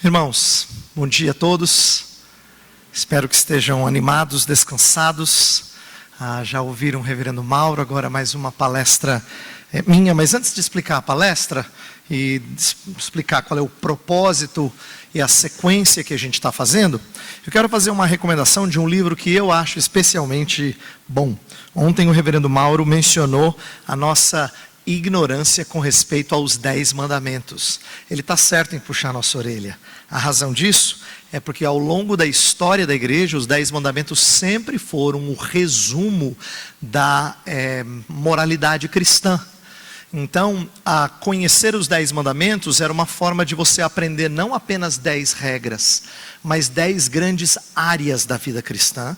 Irmãos, bom dia a todos. Espero que estejam animados, descansados. Já ouviram o reverendo Mauro, agora mais uma palestra minha. Mas antes de explicar a palestra e explicar qual é o propósito e a sequência que a gente está fazendo, eu quero fazer uma recomendação de um livro que eu acho especialmente bom. Ontem o reverendo Mauro mencionou a nossa ignorância com respeito aos 10 mandamentos. Ele está certo em puxar a nossa orelha. A razão disso é porque ao longo da história da igreja, os 10 mandamentos sempre foram o resumo da moralidade cristã. Então, conhecer os 10 mandamentos era uma forma de você aprender não apenas 10 regras, mas 10 grandes áreas da vida cristã,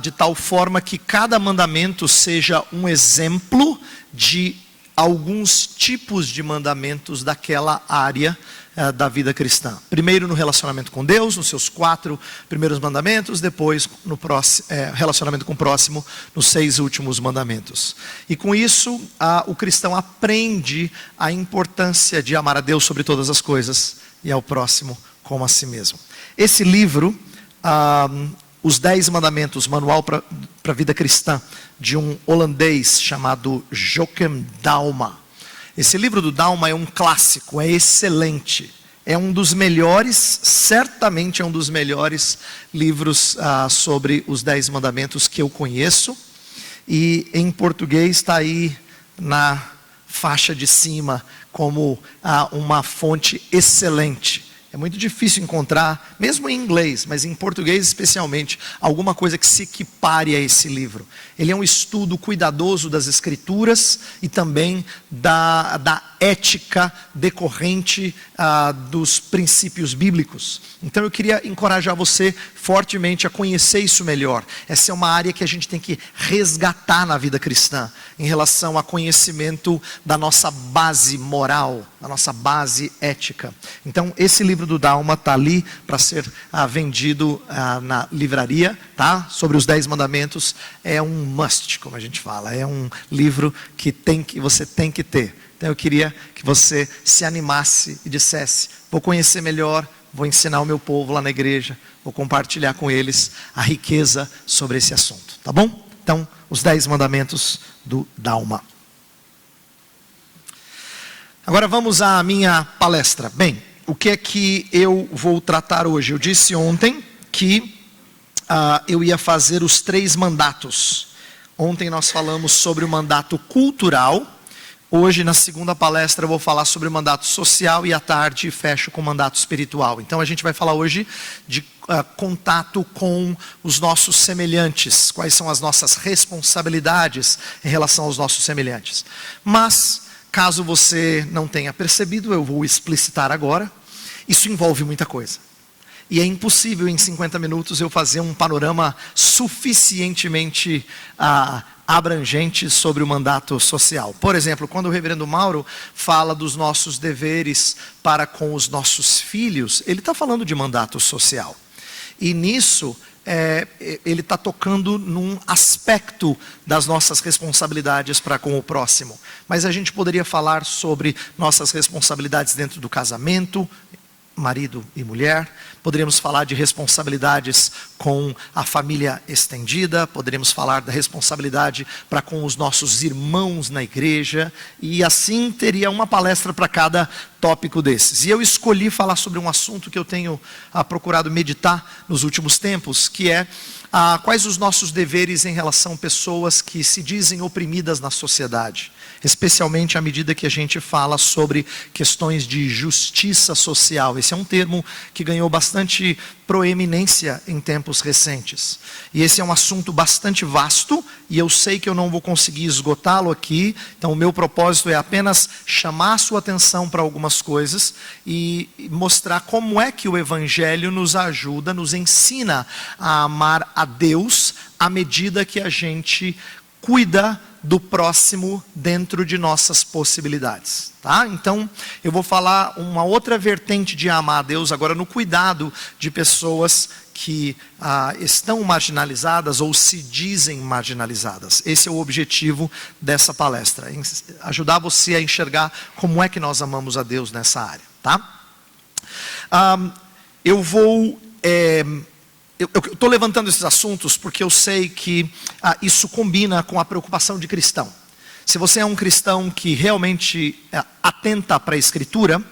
de tal forma que cada mandamento seja um exemplo de alguns tipos de mandamentos daquela área da vida cristã. Primeiro no relacionamento com Deus, nos seus 4 primeiros mandamentos, depois no relacionamento com o próximo, nos 6 últimos mandamentos. E com isso, o cristão aprende a importância de amar a Deus sobre todas as coisas e ao próximo como a si mesmo. Esse livro, Os 10 Mandamentos, Manual para a Vida Cristã, de um holandês chamado Joachim Dauma. Esse livro do Dauma é um clássico, é excelente. É um dos melhores, certamente é um dos melhores livros sobre os 10 mandamentos que eu conheço. E em português está aí na faixa de cima como uma fonte excelente. É muito difícil encontrar, mesmo em inglês, mas em português especialmente, alguma coisa que se equipare a esse livro. Ele é um estudo cuidadoso das escrituras e também da ética decorrente dos princípios bíblicos. Então eu queria encorajar você fortemente a conhecer isso melhor. Essa é uma área que a gente tem que resgatar na vida cristã, em relação a conhecimento da nossa base moral, da nossa base ética. Então esse livro do Dauma está ali para ser vendido na livraria, tá? Sobre os 10 mandamentos. É um must, como a gente fala. É um livro que você tem que ter. Então eu queria que você se animasse e dissesse: vou conhecer melhor, vou ensinar o meu povo lá na igreja, vou compartilhar com eles a riqueza sobre esse assunto, tá bom? Então, os 10 mandamentos do Dauma. Agora vamos à minha palestra. Bem, o que é que eu vou tratar hoje? Eu disse ontem que eu ia fazer os 3 mandatos. Ontem nós falamos sobre o mandato cultural. Hoje, na segunda palestra, eu vou falar sobre o mandato social e à tarde fecho com o mandato espiritual. Então, a gente vai falar hoje de contato com os nossos semelhantes. Quais são as nossas responsabilidades em relação aos nossos semelhantes. Mas, caso você não tenha percebido, eu vou explicitar agora. Isso envolve muita coisa. E é impossível em 50 minutos eu fazer um panorama suficientemente abrangente sobre o mandato social. Por exemplo, quando o reverendo Mauro fala dos nossos deveres para com os nossos filhos, ele está falando de mandato social. E nisso, ele está tocando num aspecto das nossas responsabilidades para com o próximo. Mas a gente poderia falar sobre nossas responsabilidades dentro do casamento, marido e mulher. Poderíamos falar de responsabilidades com a família estendida, poderíamos falar da responsabilidade para com os nossos irmãos na igreja, e assim teria uma palestra para cada tópico desses. E eu escolhi falar sobre um assunto que eu tenho procurado meditar nos últimos tempos, que é quais os nossos deveres em relação a pessoas que se dizem oprimidas na sociedade, especialmente à medida que a gente fala sobre questões de justiça social. Esse é um termo que ganhou bastante proeminência em tempos recentes. E esse é um assunto bastante vasto, e eu sei que eu não vou conseguir esgotá-lo aqui. Então o meu propósito é apenas chamar a sua atenção para algumas coisas e mostrar como é que o Evangelho nos ajuda, nos ensina a amar a Deus à medida que a gente cuida do próximo dentro de nossas possibilidades, tá? Então, eu vou falar uma outra vertente de amar a Deus agora no cuidado de pessoas que estão marginalizadas ou se dizem marginalizadas. Esse é o objetivo dessa palestra, ajudar você a enxergar como é que nós amamos a Deus nessa área, tá? Eu estou levantando esses assuntos porque eu sei que isso combina com a preocupação de cristão. Se você é um cristão que realmente atenta para a Escritura,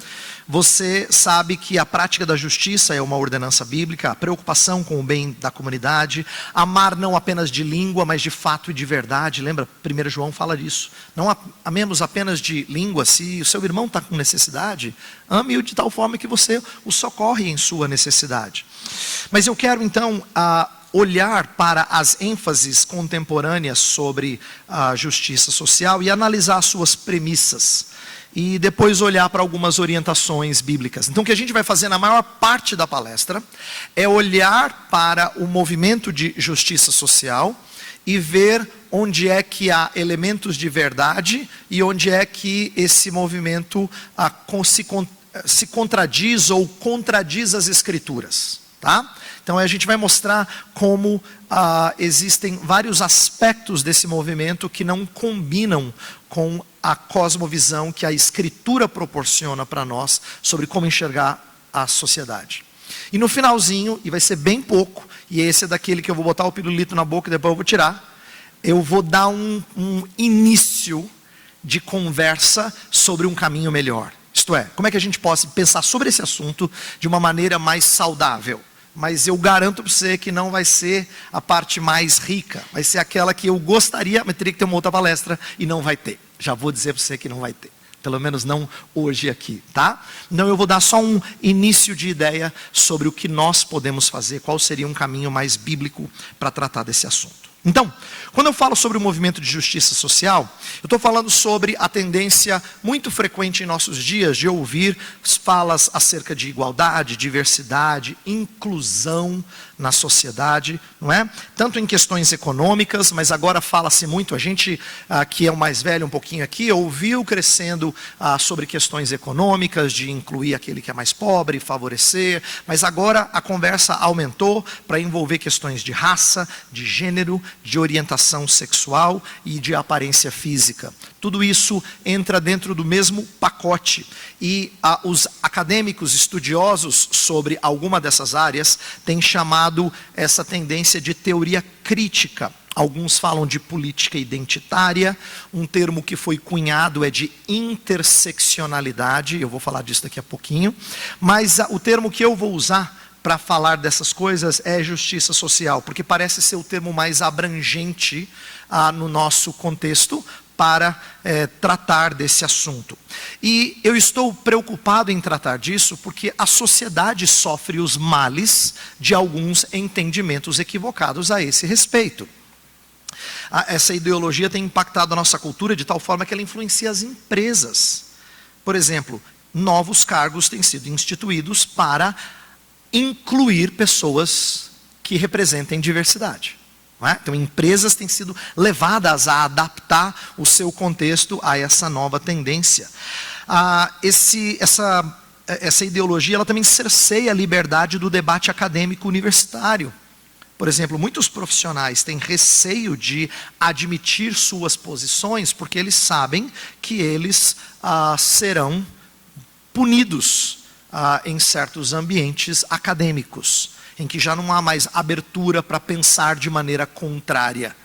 você sabe que a prática da justiça é uma ordenança bíblica, a preocupação com o bem da comunidade, amar não apenas de língua, mas de fato e de verdade. Lembra, 1 João fala disso. Não amemos apenas de língua. Se o seu irmão está com necessidade, ame-o de tal forma que você o socorre em sua necessidade. Mas eu quero então olhar para as ênfases contemporâneas sobre a justiça social e analisar suas premissas. E depois olhar para algumas orientações bíblicas. Então o que a gente vai fazer na maior parte da palestra é olhar para o movimento de justiça social e ver onde é que há elementos de verdade e onde é que esse movimento se contradiz ou contradiz as Escrituras. Tá? Então a gente vai mostrar como existem vários aspectos desse movimento que não combinam com a cosmovisão que a Escritura proporciona para nós sobre como enxergar a sociedade. E no finalzinho, e vai ser bem pouco, e esse é daquele que eu vou botar o pirulito na boca e depois eu vou tirar, eu vou dar um início de conversa sobre um caminho melhor. Isto é, como é que a gente pode pensar sobre esse assunto de uma maneira mais saudável. Mas eu garanto para você que não vai ser a parte mais rica. Vai ser aquela que eu gostaria, mas teria que ter uma outra palestra e não vai ter. Já vou dizer para você que não vai ter. Pelo menos não hoje aqui, tá? Então eu vou dar só um início de ideia sobre o que nós podemos fazer, qual seria um caminho mais bíblico para tratar desse assunto. Então, quando eu falo sobre o movimento de justiça social, eu estou falando sobre a tendência muito frequente em nossos dias de ouvir falas acerca de igualdade, diversidade, inclusão na sociedade, não é? Tanto em questões econômicas, mas agora fala-se muito, a gente que é o mais velho um pouquinho aqui, ouviu crescendo sobre questões econômicas, de incluir aquele que é mais pobre, favorecer, mas agora a conversa aumentou para envolver questões de raça, de gênero, de orientação sexual e de aparência física. Tudo isso entra dentro do mesmo pacote. E os acadêmicos estudiosos sobre alguma dessas áreas têm chamado essa tendência de teoria crítica. Alguns falam de política identitária, um termo que foi cunhado é de interseccionalidade, eu vou falar disso daqui a pouquinho, mas o termo que eu vou usar para falar dessas coisas é justiça social, porque parece ser o termo mais abrangente no nosso contexto para tratar desse assunto. E eu estou preocupado em tratar disso porque a sociedade sofre os males de alguns entendimentos equivocados a esse respeito. Essa ideologia tem impactado a nossa cultura de tal forma que ela influencia as empresas. Por exemplo, novos cargos têm sido instituídos para incluir pessoas que representem diversidade. Não é? Então, empresas têm sido levadas a adaptar o seu contexto a essa nova tendência. Essa ideologia ela também cerceia a liberdade do debate acadêmico universitário. Por exemplo, muitos profissionais têm receio de admitir suas posições porque eles sabem que eles serão punidos em certos ambientes acadêmicos, em que já não há mais abertura para pensar de maneira contrária.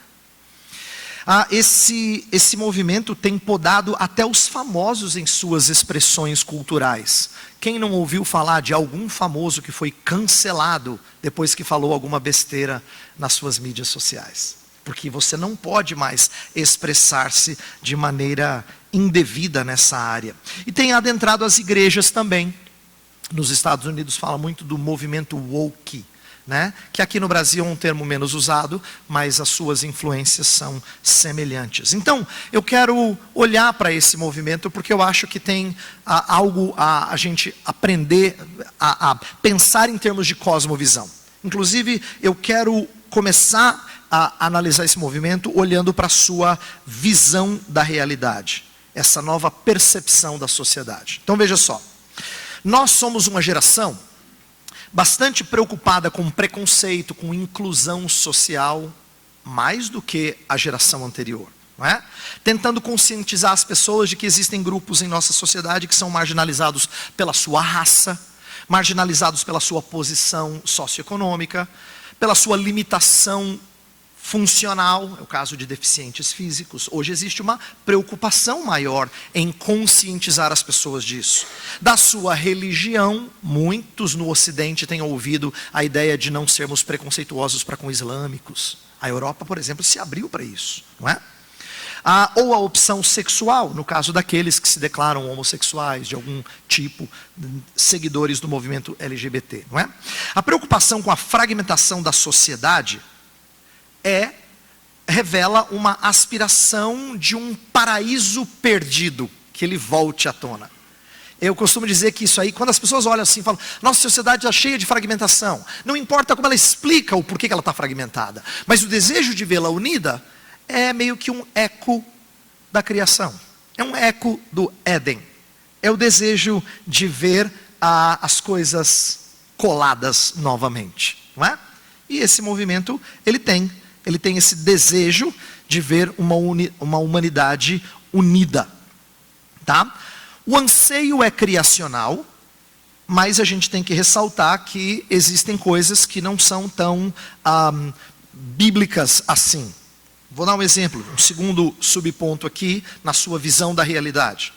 Esse movimento tem podado até os famosos em suas expressões culturais. Quem não ouviu falar de algum famoso que foi cancelado depois que falou alguma besteira nas suas mídias sociais? Porque você não pode mais expressar-se de maneira indevida nessa área. E tem adentrado as igrejas também. Nos Estados Unidos fala muito do movimento woke, né? Que aqui no Brasil é um termo menos usado, mas as suas influências são semelhantes. Então, eu quero olhar para esse movimento porque eu acho que tem algo a gente aprender a pensar em termos de cosmovisão. Inclusive, eu quero começar a analisar esse movimento olhando para a sua visão da realidade, essa nova percepção da sociedade. Então, veja só. Nós somos uma geração bastante preocupada com preconceito, com inclusão social, mais do que a geração anterior, não é? Tentando conscientizar as pessoas de que existem grupos em nossa sociedade que são marginalizados pela sua raça, marginalizados pela sua posição socioeconômica, pela sua limitação funcional, é o caso de deficientes físicos. Hoje existe uma preocupação maior em conscientizar as pessoas disso. Da sua religião, muitos no Ocidente têm ouvido a ideia de não sermos preconceituosos para com islâmicos. A Europa, por exemplo, se abriu para isso, não é? Ou a opção sexual, no caso daqueles que se declaram homossexuais, de algum tipo, seguidores do movimento LGBT, não é? A preocupação com a fragmentação da sociedade revela uma aspiração de um paraíso perdido, que ele volte à tona. Eu costumo dizer que isso aí, quando as pessoas olham assim, falam, nossa sociedade está cheia de fragmentação. Não importa como ela explica o porquê que ela está fragmentada, mas o desejo de vê-la unida é meio que um eco da criação. É um eco do Éden. É o desejo de ver as coisas coladas novamente, não é? E esse movimento, ele tem esse desejo de ver uma humanidade unida, tá? O anseio é criacional, mas a gente tem que ressaltar que existem coisas que não são tão bíblicas assim. Vou dar um exemplo, um segundo subponto aqui, na sua visão da realidade.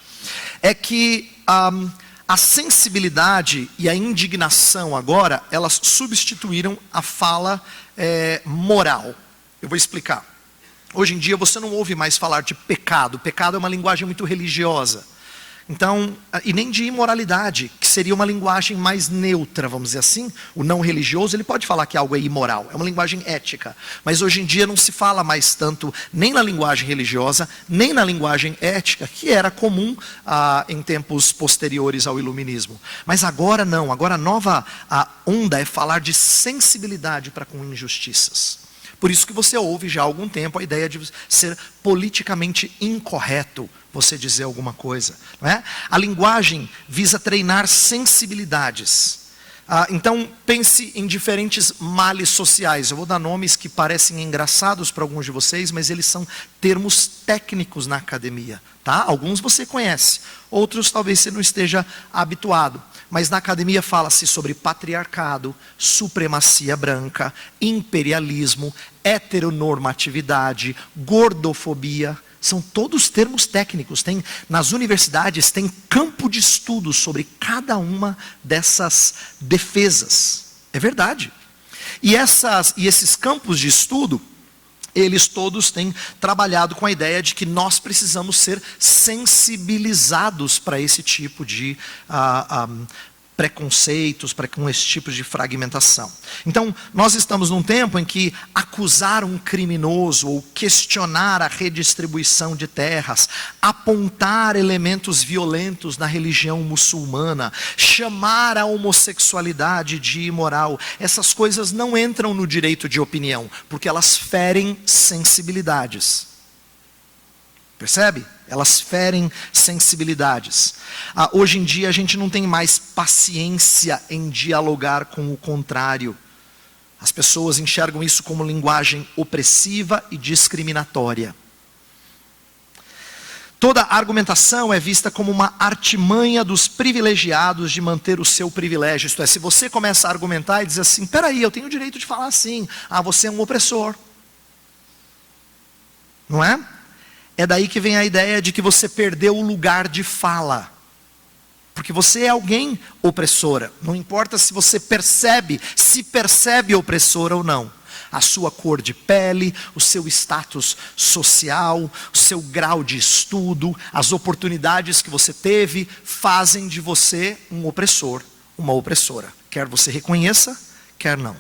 É que a sensibilidade e a indignação agora, elas substituíram a fala moral. Eu vou explicar. Hoje em dia você não ouve mais falar de pecado. Pecado é uma linguagem muito religiosa. Então, e nem de imoralidade, que seria uma linguagem mais neutra, vamos dizer assim. O não religioso, ele pode falar que algo é imoral, é uma linguagem ética. Mas hoje em dia não se fala mais tanto nem na linguagem religiosa, nem na linguagem ética, que era comum em tempos posteriores ao iluminismo. Mas agora não, agora a nova onda é falar de sensibilidade para com injustiças. Por isso que você ouve já há algum tempo a ideia de ser politicamente incorreto você dizer alguma coisa, não é? A linguagem visa treinar sensibilidades. Então pense em diferentes males sociais. Eu vou dar nomes que parecem engraçados para alguns de vocês, mas eles são termos técnicos na academia, tá? Alguns você conhece, outros talvez você não esteja habituado. Mas na academia fala-se sobre patriarcado, supremacia branca, imperialismo, heteronormatividade, gordofobia. São todos termos técnicos. Nas universidades tem campo de estudo sobre cada uma dessas defesas. É verdade. E esses campos de estudo, eles todos têm trabalhado com a ideia de que nós precisamos ser sensibilizados para esse tipo de preconceitos, com esse tipo de fragmentação. Então, nós estamos num tempo em que acusar um criminoso ou questionar a redistribuição de terras, apontar elementos violentos na religião muçulmana, chamar a homossexualidade de imoral, essas coisas não entram no direito de opinião, porque elas ferem sensibilidades. Percebe? Elas ferem sensibilidades. Hoje em dia a gente não tem mais paciência em dialogar com o contrário. As pessoas enxergam isso como linguagem opressiva e discriminatória. Toda argumentação é vista como uma artimanha dos privilegiados de manter o seu privilégio. Isto é, se você começa a argumentar e diz assim, peraí, eu tenho o direito de falar assim. Você é um opressor. Não é? É daí que vem a ideia de que você perdeu o lugar de fala. Porque você é alguém opressora. Não importa se você se percebe opressora ou não. A sua cor de pele, o seu status social, o seu grau de estudo, as oportunidades que você teve, fazem de você um opressor, uma opressora. Quer você reconheça, quer não.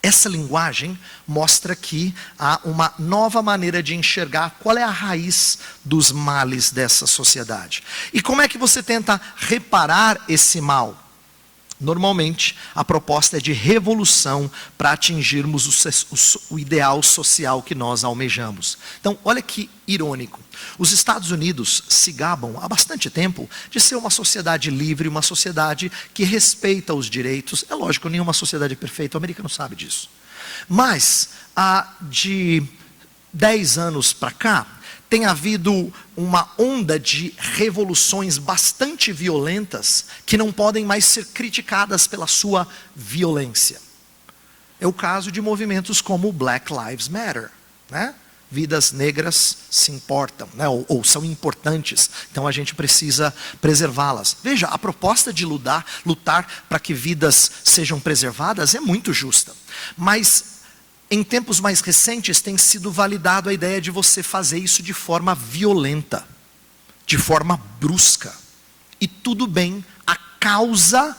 Essa linguagem mostra que há uma nova maneira de enxergar qual é a raiz dos males dessa sociedade. E como é que você tenta reparar esse mal? Normalmente, a proposta é de revolução para atingirmos o ideal social que nós almejamos. Então, olha que irônico. Os Estados Unidos se gabam há bastante tempo de ser uma sociedade livre, uma sociedade que respeita os direitos. É lógico, nenhuma sociedade é perfeita, o americano sabe disso. Mas, de 10 anos para cá, tem havido uma onda de revoluções bastante violentas que não podem mais ser criticadas pela sua violência. É o caso de movimentos como o Black Lives Matter, né? Vidas negras se importam, né? ou são importantes, então a gente precisa preservá-las. Veja, a proposta de lutar para que vidas sejam preservadas é muito justa, mas em tempos mais recentes tem sido validado a ideia de você fazer isso de forma violenta, de forma brusca. E tudo bem, a causa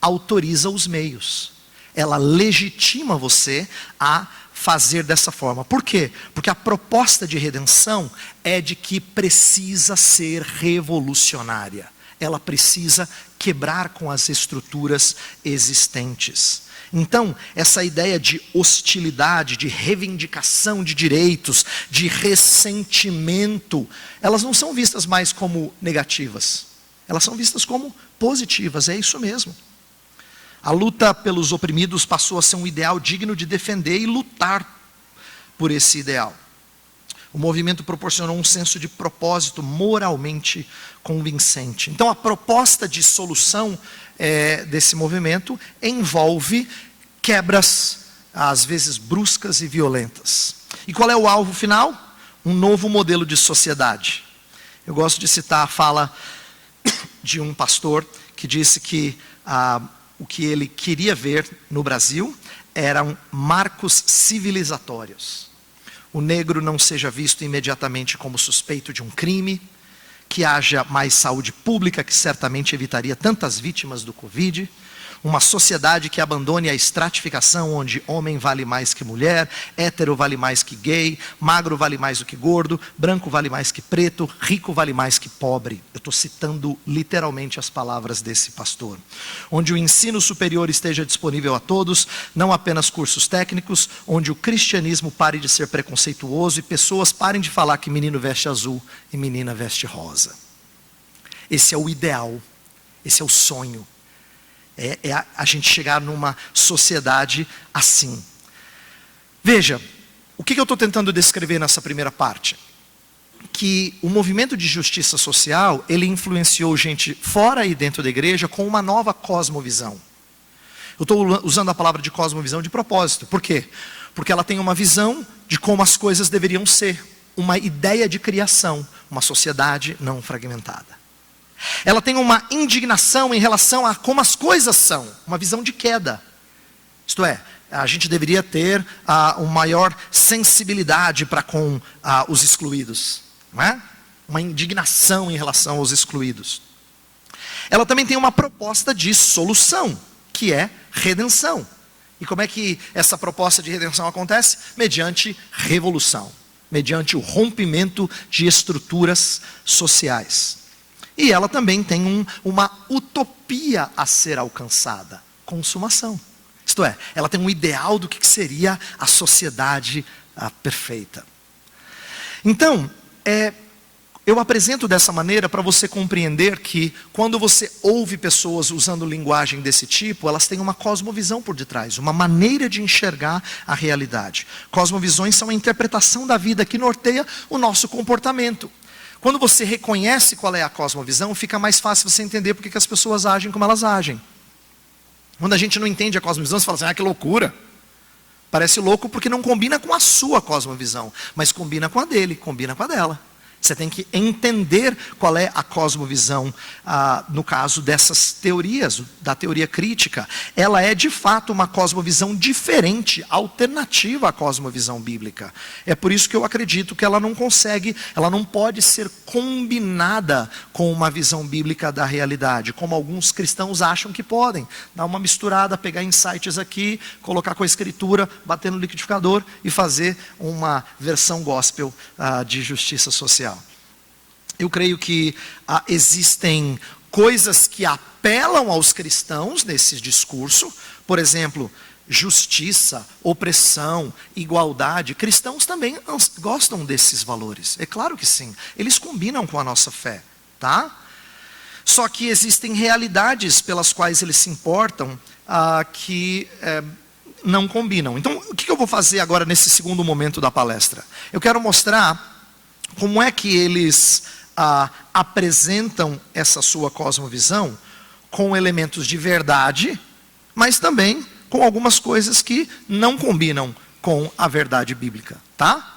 autoriza os meios. Ela legitima você a fazer dessa forma. Por quê? Porque a proposta de redenção é de que precisa ser revolucionária. Ela precisa quebrar com as estruturas existentes. Então, essa ideia de hostilidade, de reivindicação de direitos, de ressentimento, elas não são vistas mais como negativas. Elas são vistas como positivas, é isso mesmo. A luta pelos oprimidos passou a ser um ideal digno de defender e lutar por esse ideal. O movimento proporcionou um senso de propósito moralmente convincente. Então a proposta de solução desse movimento envolve quebras, às vezes bruscas e violentas. E qual é o alvo final? Um novo modelo de sociedade. Eu gosto de citar a fala de um pastor que disse que o que ele queria ver no Brasil eram marcos civilizatórios. O negro não seja visto imediatamente como suspeito de um crime, que haja mais saúde pública, que certamente evitaria tantas vítimas do Covid, uma sociedade que abandone a estratificação onde homem vale mais que mulher, hétero vale mais que gay, magro vale mais do que gordo, branco vale mais que preto, rico vale mais que pobre. Eu estou citando literalmente as palavras desse pastor. Onde o ensino superior esteja disponível a todos, não apenas cursos técnicos, onde o cristianismo pare de ser preconceituoso e pessoas parem de falar que menino veste azul e menina veste rosa. Esse é o ideal, esse é o sonho. A gente chegar numa sociedade assim. Veja, o que eu estou tentando descrever nessa primeira parte? Que o movimento de justiça social, ele influenciou gente fora e dentro da igreja com uma nova cosmovisão. Eu estou usando a palavra de cosmovisão de propósito. Por quê? Porque ela tem uma visão de como as coisas deveriam ser. Uma ideia de criação, uma sociedade não fragmentada. Ela tem uma indignação em relação a como as coisas são, uma visão de queda. Isto é, a gente deveria ter uma maior sensibilidade para com os excluídos, não é? Uma indignação em relação aos excluídos. Ela também tem uma proposta de solução, que é redenção. E como é que essa proposta de redenção acontece? Mediante revolução, mediante o rompimento de estruturas sociais. E ela também tem uma utopia a ser alcançada, consumação. Isto é, ela tem um ideal do que seria a sociedade perfeita. Então, eu apresento dessa maneira para você compreender que quando você ouve pessoas usando linguagem desse tipo, elas têm uma cosmovisão por detrás, uma maneira de enxergar a realidade. Cosmovisões são a interpretação da vida que norteia o nosso comportamento. Quando você reconhece qual é a cosmovisão, fica mais fácil você entender por que as pessoas agem como elas agem. Quando a gente não entende a cosmovisão, você fala assim, que loucura. Parece louco porque não combina com a sua cosmovisão, mas combina com a dele, combina com a dela. Você tem que entender qual é a cosmovisão, no caso dessas teorias, da teoria crítica. Ela é de fato uma cosmovisão diferente, alternativa à cosmovisão bíblica. É por isso que eu acredito que ela não pode ser combinada com uma visão bíblica da realidade, como alguns cristãos acham que podem. Dar uma misturada, pegar insights aqui, colocar com a escritura, bater no liquidificador e fazer uma versão gospel de justiça social. Eu creio que existem coisas que apelam aos cristãos nesse discurso, por exemplo, justiça, opressão, igualdade. Cristãos também gostam desses valores, é claro que sim, eles combinam com a nossa fé, tá? Só que existem realidades pelas quais eles se importam que não combinam. Então, o que eu vou fazer agora nesse segundo momento da palestra? Eu quero mostrar como é que eles apresentam essa sua cosmovisão com elementos de verdade, mas também com algumas coisas que não combinam com a verdade bíblica, tá?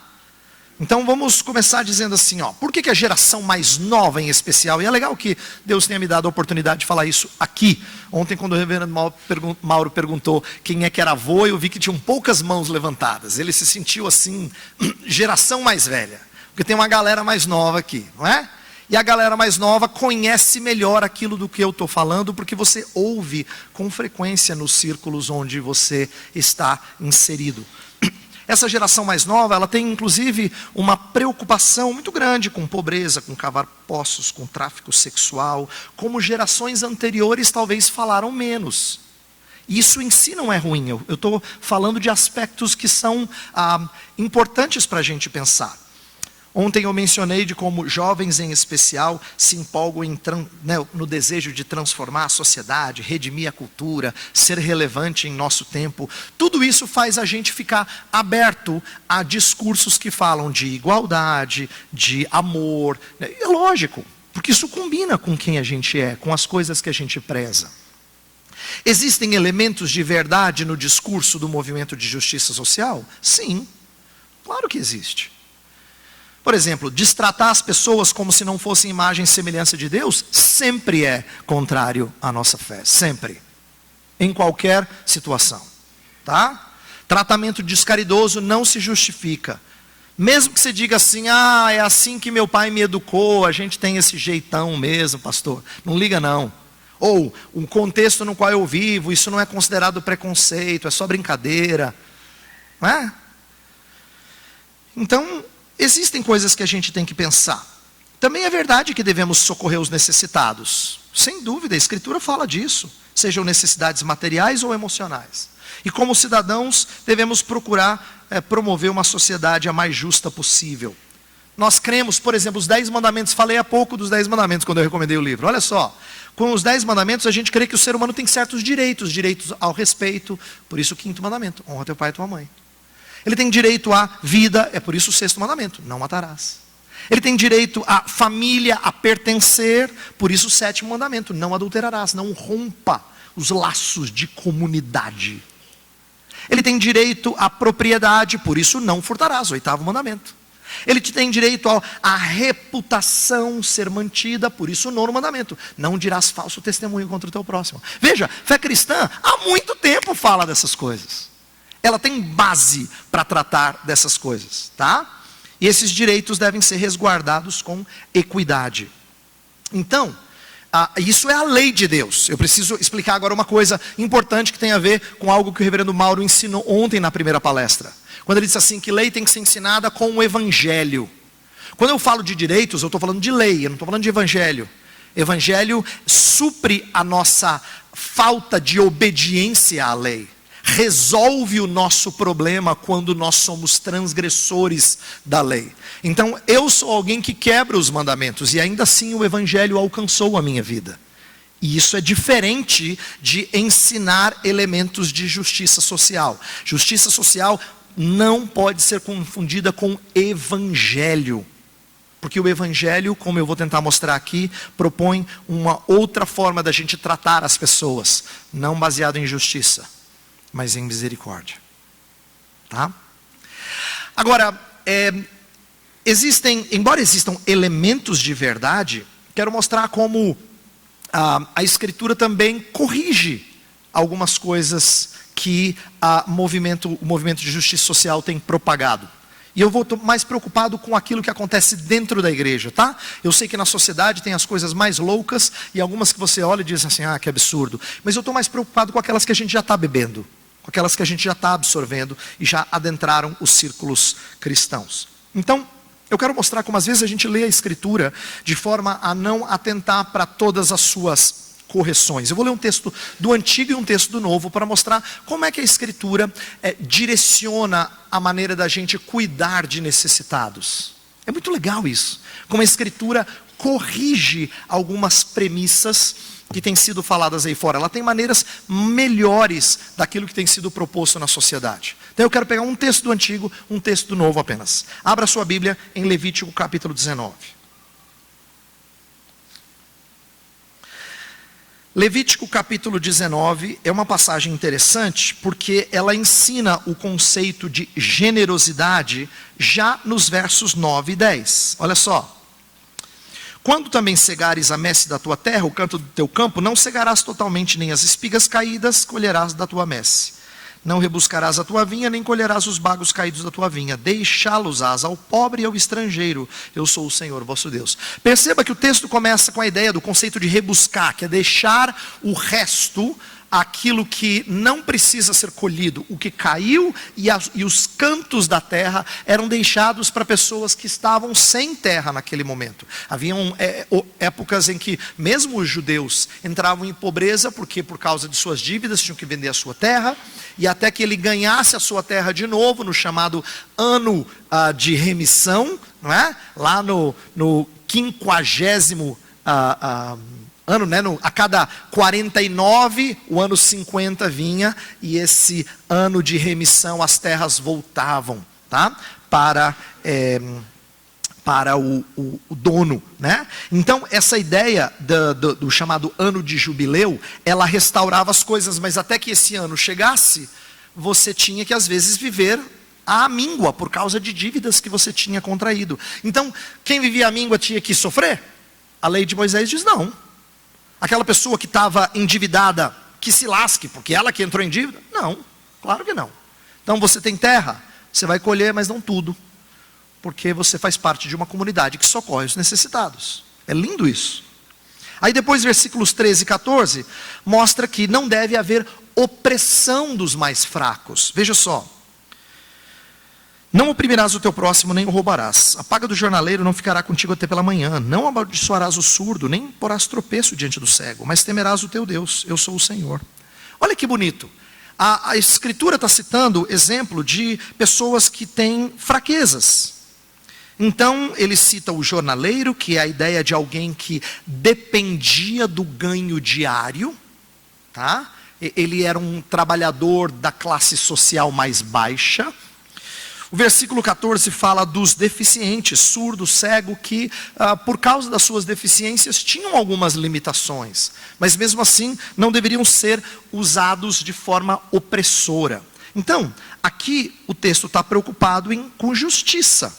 Então vamos começar dizendo assim, por que a geração mais nova em especial, e é legal que Deus tenha me dado a oportunidade de falar isso aqui. Ontem quando o reverendo Mauro perguntou quem é que era avô, eu vi que tinham poucas mãos levantadas. Ele se sentiu assim, geração mais velha, porque tem uma galera mais nova aqui, não é? E a galera mais nova conhece melhor aquilo do que eu estou falando, porque você ouve com frequência nos círculos onde você está inserido. Essa geração mais nova, ela tem inclusive uma preocupação muito grande com pobreza, com cavar poços, com tráfico sexual, como gerações anteriores talvez falaram menos. Isso em si não é ruim, eu estou falando de aspectos que são importantes para a gente pensar. Ontem eu mencionei de como jovens em especial se empolgam no desejo de transformar a sociedade, redimir a cultura, ser relevante em nosso tempo. Tudo isso faz a gente ficar aberto a discursos que falam de igualdade, de amor. É lógico, porque isso combina com quem a gente é, com as coisas que a gente preza. Existem elementos de verdade no discurso do movimento de justiça social? Sim, claro que existe. Por exemplo, destratar as pessoas como se não fossem imagem e semelhança de Deus, sempre é contrário à nossa fé, sempre. Em qualquer situação, tá? Tratamento descaridoso não se justifica. Mesmo que você diga assim, é assim que meu pai me educou, a gente tem esse jeitão mesmo, pastor. Não liga não. Ou, o contexto no qual eu vivo, isso não é considerado preconceito, é só brincadeira. Não é? Então, existem coisas que a gente tem que pensar. Também é verdade que devemos socorrer os necessitados. Sem dúvida, a Escritura fala disso. Sejam necessidades materiais ou emocionais. E como cidadãos, devemos procurar promover uma sociedade a mais justa possível. Nós cremos, por exemplo, os 10 mandamentos. Falei há pouco dos 10 mandamentos quando eu recomendei o livro. Olha só, com os 10 mandamentos a gente crê que o ser humano tem certos direitos. Direitos ao respeito, por isso o 5º mandamento. Honra teu pai e tua mãe. Ele tem direito à vida, é por isso o 6º mandamento, não matarás. Ele tem direito à família, a pertencer, por isso o 7º mandamento, não adulterarás, não rompa os laços de comunidade. Ele tem direito à propriedade, por isso não furtarás, 8º mandamento. Ele tem direito à reputação ser mantida, por isso o 9º mandamento. Não dirás falso testemunho contra o teu próximo. Veja, fé cristã há muito tempo fala dessas coisas. Ela tem base para tratar dessas coisas, tá? E esses direitos devem ser resguardados com equidade. Então, isso é a lei de Deus. Eu preciso explicar agora uma coisa importante que tem a ver com algo que o reverendo Mauro ensinou ontem na primeira palestra. Quando ele disse assim, que lei tem que ser ensinada com o evangelho. Quando eu falo de direitos, eu estou falando de lei, eu não estou falando de evangelho. Evangelho supre a nossa falta de obediência à lei. Resolve o nosso problema quando nós somos transgressores da lei. Então, eu sou alguém que quebra os mandamentos, e ainda assim o evangelho alcançou a minha vida. E isso é diferente de ensinar elementos de justiça social. Justiça social não pode ser confundida com evangelho. Porque o evangelho, como eu vou tentar mostrar aqui, propõe uma outra forma da gente tratar as pessoas, não baseado em justiça, mas em misericórdia, tá? Agora, embora existam elementos de verdade, quero mostrar como a Escritura também corrige algumas coisas que o movimento de justiça social tem propagado. E eu vou mais preocupado com aquilo que acontece dentro da igreja, tá? Eu sei que na sociedade tem as coisas mais loucas, e algumas que você olha e diz assim, que absurdo. Mas eu estou mais preocupado com aquelas que a gente já está bebendo, com aquelas que a gente já está absorvendo, e já adentraram os círculos cristãos. Então, eu quero mostrar como às vezes a gente lê a Escritura de forma a não atentar para todas as suas correções. Eu vou ler um texto do Antigo e um texto do Novo para mostrar como é que a Escritura direciona a maneira da gente cuidar de necessitados. É muito legal isso. Como a Escritura corrige algumas premissas que têm sido faladas aí fora. Ela tem maneiras melhores daquilo que tem sido proposto na sociedade. Então eu quero pegar um texto do Antigo, um texto do Novo apenas. Abra sua Bíblia em Levítico capítulo 19. Levítico capítulo 19 é uma passagem interessante porque ela ensina o conceito de generosidade já nos versos 9 e 10. Olha só. Quando também cegares a messe da tua terra, o canto do teu campo, não cegarás totalmente nem as espigas caídas, colherás da tua messe. Não rebuscarás a tua vinha, nem colherás os bagos caídos da tua vinha. Deixá-los-ás ao pobre e ao estrangeiro. Eu sou o Senhor, vosso Deus. Perceba que o texto começa com a ideia do conceito de rebuscar, que é deixar o resto, aquilo que não precisa ser colhido. O que caiu e os cantos da terra eram deixados para pessoas que estavam sem terra naquele momento. Haviam épocas em que mesmo os judeus entravam em pobreza, porque por causa de suas dívidas tinham que vender a sua terra, e até que ele ganhasse a sua terra de novo, no chamado ano de remissão, não é? Lá no 50º ano, né? A cada 49, o ano 50 vinha, e esse ano de remissão as terras voltavam, tá? Para o dono, né? Então essa ideia do chamado ano de jubileu, ela restaurava as coisas, mas até que esse ano chegasse, você tinha que às vezes viver à míngua, por causa de dívidas que você tinha contraído. Então, quem vivia à míngua tinha que sofrer? A lei de Moisés diz não. Aquela pessoa que estava endividada, que se lasque, porque ela que entrou em dívida? Não, claro que não. Então você tem terra, você vai colher, mas não tudo. Porque você faz parte de uma comunidade que socorre os necessitados. É lindo isso. Aí depois, versículos 13 e 14, mostra que não deve haver opressão dos mais fracos. Veja só. Não oprimirás o teu próximo, nem o roubarás. A paga do jornaleiro não ficará contigo até pela manhã. Não amaldiçoarás o surdo, nem porás tropeço diante do cego. Mas temerás o teu Deus, eu sou o Senhor. Olha que bonito. A Escritura está citando exemplo de pessoas que têm fraquezas. Então, ele cita o jornaleiro, que é a ideia de alguém que dependia do ganho diário. Tá? Ele era um trabalhador da classe social mais baixa. O versículo 14 fala dos deficientes, surdo, cego, que por causa das suas deficiências tinham algumas limitações, mas mesmo assim não deveriam ser usados de forma opressora. Então, aqui o texto está preocupado com justiça,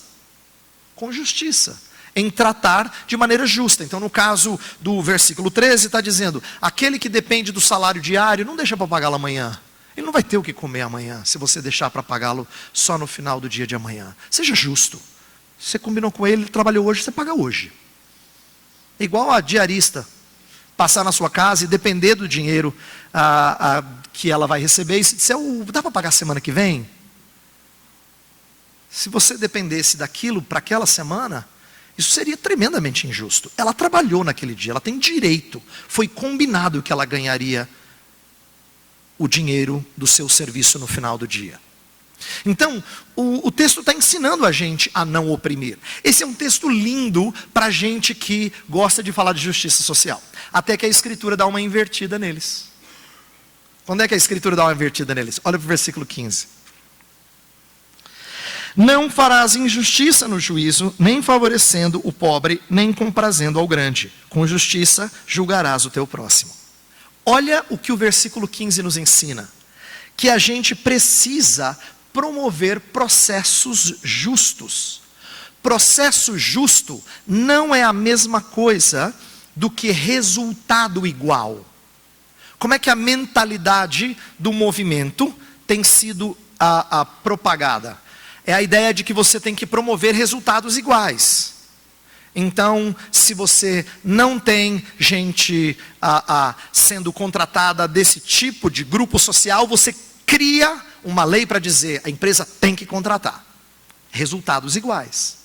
em tratar de maneira justa. Então, no caso do versículo 13, está dizendo, aquele que depende do salário diário, não deixa para pagá-lo amanhã. Ele não vai ter o que comer amanhã, se você deixar para pagá-lo só no final do dia de amanhã. Seja justo. Você combinou com ele, ele trabalhou hoje, você paga hoje. É igual a diarista passar na sua casa e depender do dinheiro que ela vai receber. E se disser, dá para pagar semana que vem? Se você dependesse daquilo para aquela semana, isso seria tremendamente injusto. Ela trabalhou naquele dia, ela tem direito. Foi combinado que ela ganharia o dinheiro do seu serviço no final do dia. Então, o texto está ensinando a gente a não oprimir. Esse é um texto lindo para gente que gosta de falar de justiça social. Até que a Escritura dá uma invertida neles. Quando é que a Escritura dá uma invertida neles? Olha para o versículo 15. Não farás injustiça no juízo, nem favorecendo o pobre, nem comprazendo ao grande. Com justiça julgarás o teu próximo. Olha o que o versículo 15 nos ensina. Que a gente precisa promover processos justos. Processo justo não é a mesma coisa do que resultado igual. Como é que a mentalidade do movimento tem sido propagada? É a ideia de que você tem que promover resultados iguais. Então, se você não tem gente sendo contratada desse tipo de grupo social, você cria uma lei para dizer, a empresa tem que contratar. Resultados iguais.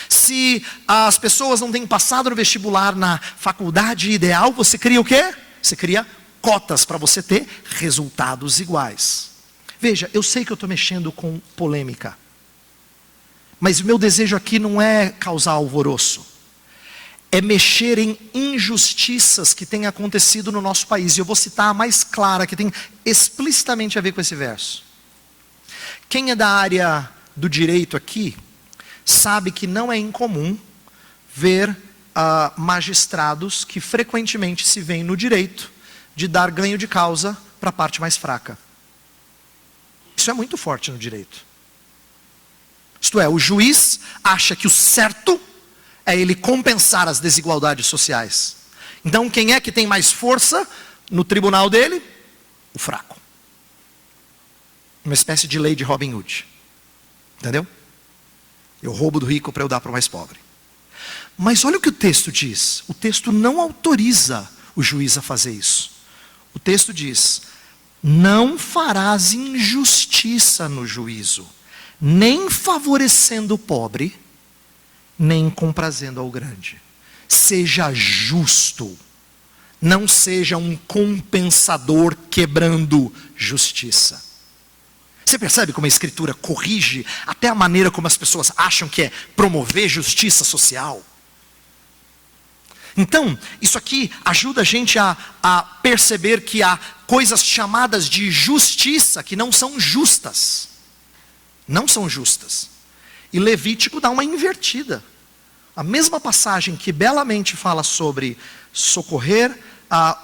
Se as pessoas não têm passado no vestibular na faculdade ideal, você cria o quê? Você cria cotas para você ter resultados iguais. Veja, eu sei que eu estou mexendo com polêmica. Mas o meu desejo aqui não é causar alvoroço. é mexer em injustiças que têm acontecido no nosso país. E eu vou citar a mais clara, que tem explicitamente a ver com esse verso. Quem é da área do direito aqui, sabe que não é incomum ver magistrados que frequentemente se veem no direito de dar ganho de causa para a parte mais fraca. Isso é muito forte no direito. Isto é, o juiz acha que o certo é ele compensar as desigualdades sociais. Então, quem é que tem mais força no tribunal dele? O fraco. Uma espécie de lei de Robin Hood. Entendeu? Eu roubo do rico para eu dar para o mais pobre. Mas olha o que o texto diz. O texto não autoriza o juiz a fazer isso. O texto diz: não farás injustiça no juízo, nem favorecendo o pobre, nem comprazendo ao grande. Seja justo, não seja um compensador quebrando justiça. Você percebe como a Escritura corrige até a maneira como as pessoas acham que é promover justiça social? Então, isso aqui ajuda a gente a perceber que há coisas chamadas de justiça que não são justas. Não são justas. E Levítico dá uma invertida. A mesma passagem que belamente fala sobre socorrer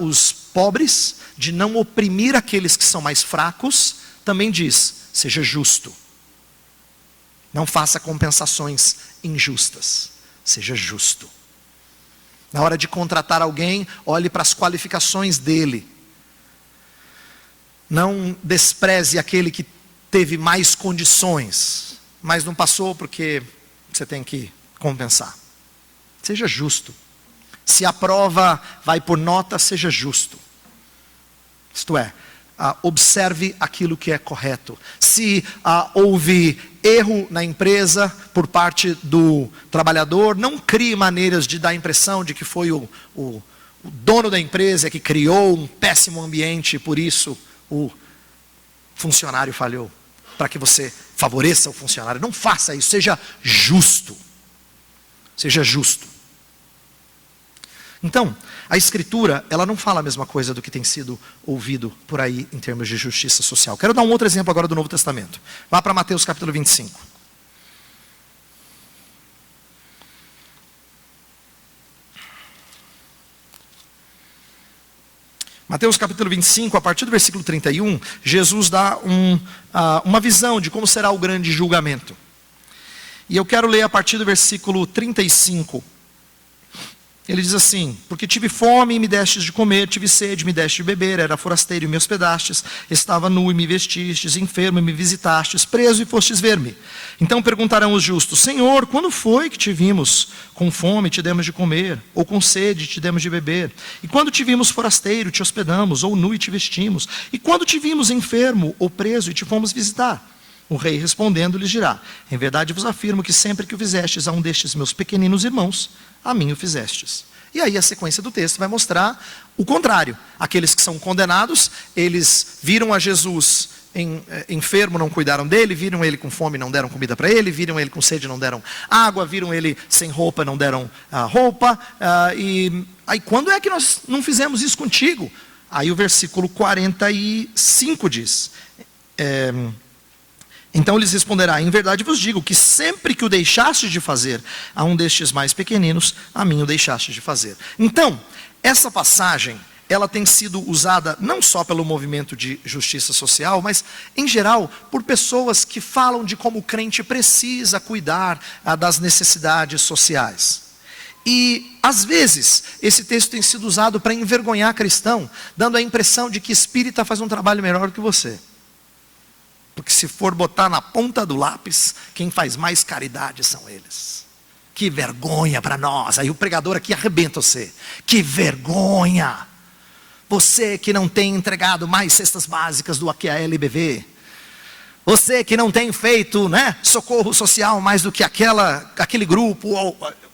os pobres, de não oprimir aqueles que são mais fracos, também diz: seja justo. Não faça compensações injustas. Seja justo. Na hora de contratar alguém, olhe para as qualificações dele. Não despreze aquele que teve mais condições, mas não passou porque você tem que compensar. Seja justo. Se a prova vai por nota, seja justo. Isto é, observe aquilo que é correto. Se houve erro na empresa por parte do trabalhador, não crie maneiras de dar a impressão de que foi o dono da empresa que criou um péssimo ambiente, por isso o funcionário falhou. Para que você favoreça o funcionário. Não faça isso, seja justo. Seja justo. Então, a Escritura, ela não fala a mesma coisa do que tem sido ouvido por aí em termos de justiça social. Quero dar um outro exemplo agora do Novo Testamento. Vá para Mateus capítulo 25. Mateus capítulo 25, a partir do versículo 31, Jesus dá uma visão de como será o grande julgamento. E eu quero ler a partir do versículo 35. Ele diz assim: porque tive fome e me destes de comer, tive sede e me deste de beber, era forasteiro e me hospedastes, estava nu e me vestistes, enfermo e me visitastes, preso e fostes ver-me. Então perguntarão os justos: Senhor, quando foi que te vimos com fome e te demos de comer, ou com sede e te demos de beber? E quando te vimos forasteiro, te hospedamos, ou nu e te vestimos? E quando te vimos enfermo ou preso e te fomos visitar? O rei respondendo lhes dirá: em verdade vos afirmo que sempre que o fizestes a um destes meus pequeninos irmãos, a mim o fizestes. E aí a sequência do texto vai mostrar o contrário. Aqueles que são condenados, eles viram a Jesus enfermo, não cuidaram dele, viram ele com fome, não deram comida para ele, viram ele com sede, não deram água, viram ele sem roupa, não deram roupa. E aí quando é que nós não fizemos isso contigo? Aí o versículo 45 diz... Então lhes responderá: em verdade vos digo que sempre que o deixastes de fazer a um destes mais pequeninos, a mim o deixastes de fazer. Então, essa passagem, ela tem sido usada não só pelo movimento de justiça social, mas em geral por pessoas que falam de como o crente precisa cuidar das necessidades sociais. E às vezes esse texto tem sido usado para envergonhar cristão, dando a impressão de que espírita faz um trabalho melhor que você. Porque se for botar na ponta do lápis, quem faz mais caridade são eles. Que vergonha para nós. Aí o pregador aqui arrebenta você. Que vergonha. Você que não tem entregado mais cestas básicas do AQALBV. Você que não tem feito, socorro social mais do que aquele grupo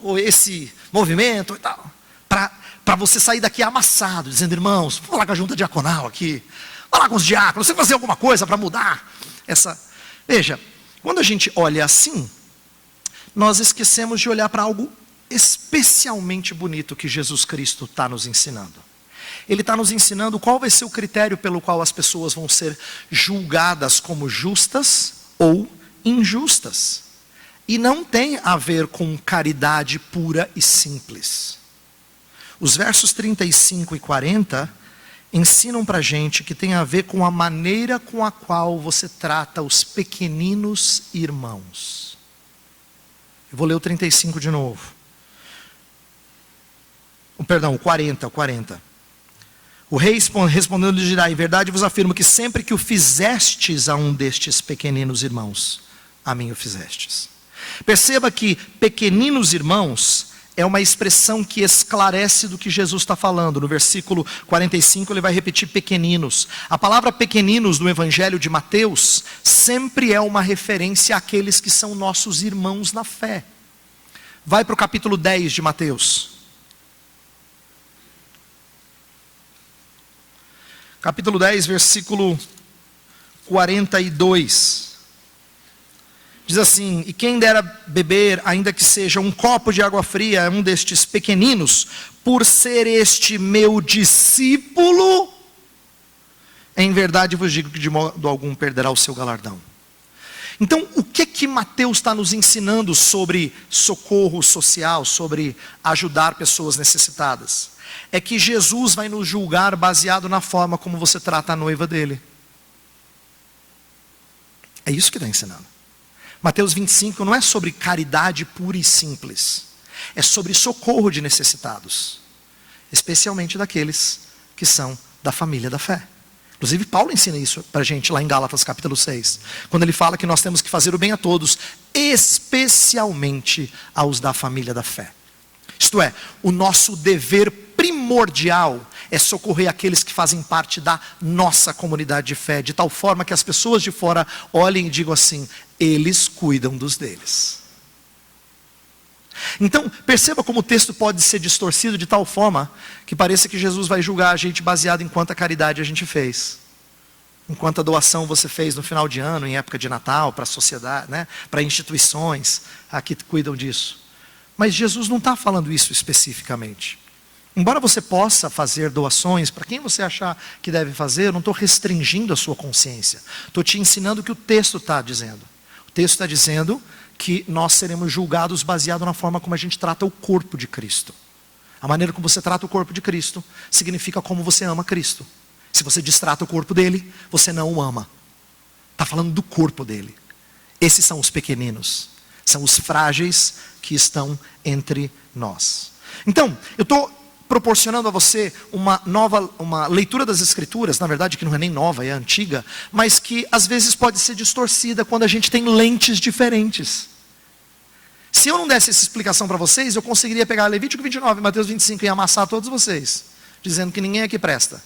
ou esse movimento e tal. Para você sair daqui amassado, dizendo: irmãos, vou falar com a junta diaconal aqui. Falar com os diáconos, você fazer alguma coisa para mudar essa... Veja, quando a gente olha assim, nós esquecemos de olhar para algo especialmente bonito que Jesus Cristo está nos ensinando. Ele está nos ensinando qual vai ser o critério pelo qual as pessoas vão ser julgadas como justas ou injustas. E não tem a ver com caridade pura e simples. Os versos 35 e 40 ensinam para a gente que tem a ver com a maneira com a qual você trata os pequeninos irmãos. Eu vou ler o 35 de novo. Perdão, o 40. O rei respondendo lhe dirá: em verdade vos afirmo que sempre que o fizestes a um destes pequeninos irmãos, a mim o fizestes. Perceba que pequeninos irmãos é uma expressão que esclarece do que Jesus está falando. No versículo 45 ele vai repetir pequeninos. A palavra pequeninos no Evangelho de Mateus sempre é uma referência àqueles que são nossos irmãos na fé. Vai para o capítulo 10 de Mateus. Capítulo 10, versículo 42. Diz assim: e quem dera beber, ainda que seja um copo de água fria, a um destes pequeninos, por ser este meu discípulo, em verdade vos digo que de modo algum perderá o seu galardão. Então, o que Mateus está nos ensinando sobre socorro social, sobre ajudar pessoas necessitadas? É que Jesus vai nos julgar baseado na forma como você trata a noiva dele. É isso que está ensinando. Mateus 25 não é sobre caridade pura e simples. É sobre socorro de necessitados. Especialmente daqueles que são da família da fé. Inclusive Paulo ensina isso para a gente lá em Gálatas capítulo 6. Quando ele fala que nós temos que fazer o bem a todos, especialmente aos da família da fé. Isto é, o nosso dever primordial é socorrer aqueles que fazem parte da nossa comunidade de fé, de tal forma que as pessoas de fora olhem e digam assim: eles cuidam dos deles. Então, perceba como o texto pode ser distorcido de tal forma que pareça que Jesus vai julgar a gente baseado em quanta caridade a gente fez. Em quanta doação você fez no final de ano, em época de Natal, para a sociedade, né? Para instituições que cuidam disso. Mas Jesus não está falando isso especificamente. Embora você possa fazer doações para quem você achar que deve fazer, eu não estou restringindo a sua consciência. Estou te ensinando o que o texto está dizendo. O texto está dizendo que nós seremos julgados baseado na forma como a gente trata o corpo de Cristo. A maneira como você trata o corpo de Cristo significa como você ama Cristo. Se você destrata o corpo dele, você não o ama. Está falando do corpo dele. Esses são os pequeninos. São os frágeis que estão entre nós. Então, eu estou proporcionando a você uma leitura das Escrituras, na verdade que não é nem nova, é antiga, mas que às vezes pode ser distorcida quando a gente tem lentes diferentes. Se eu não desse essa explicação para vocês, eu conseguiria pegar Levítico 29 e Mateus 25 e amassar todos vocês, dizendo que ninguém aqui presta,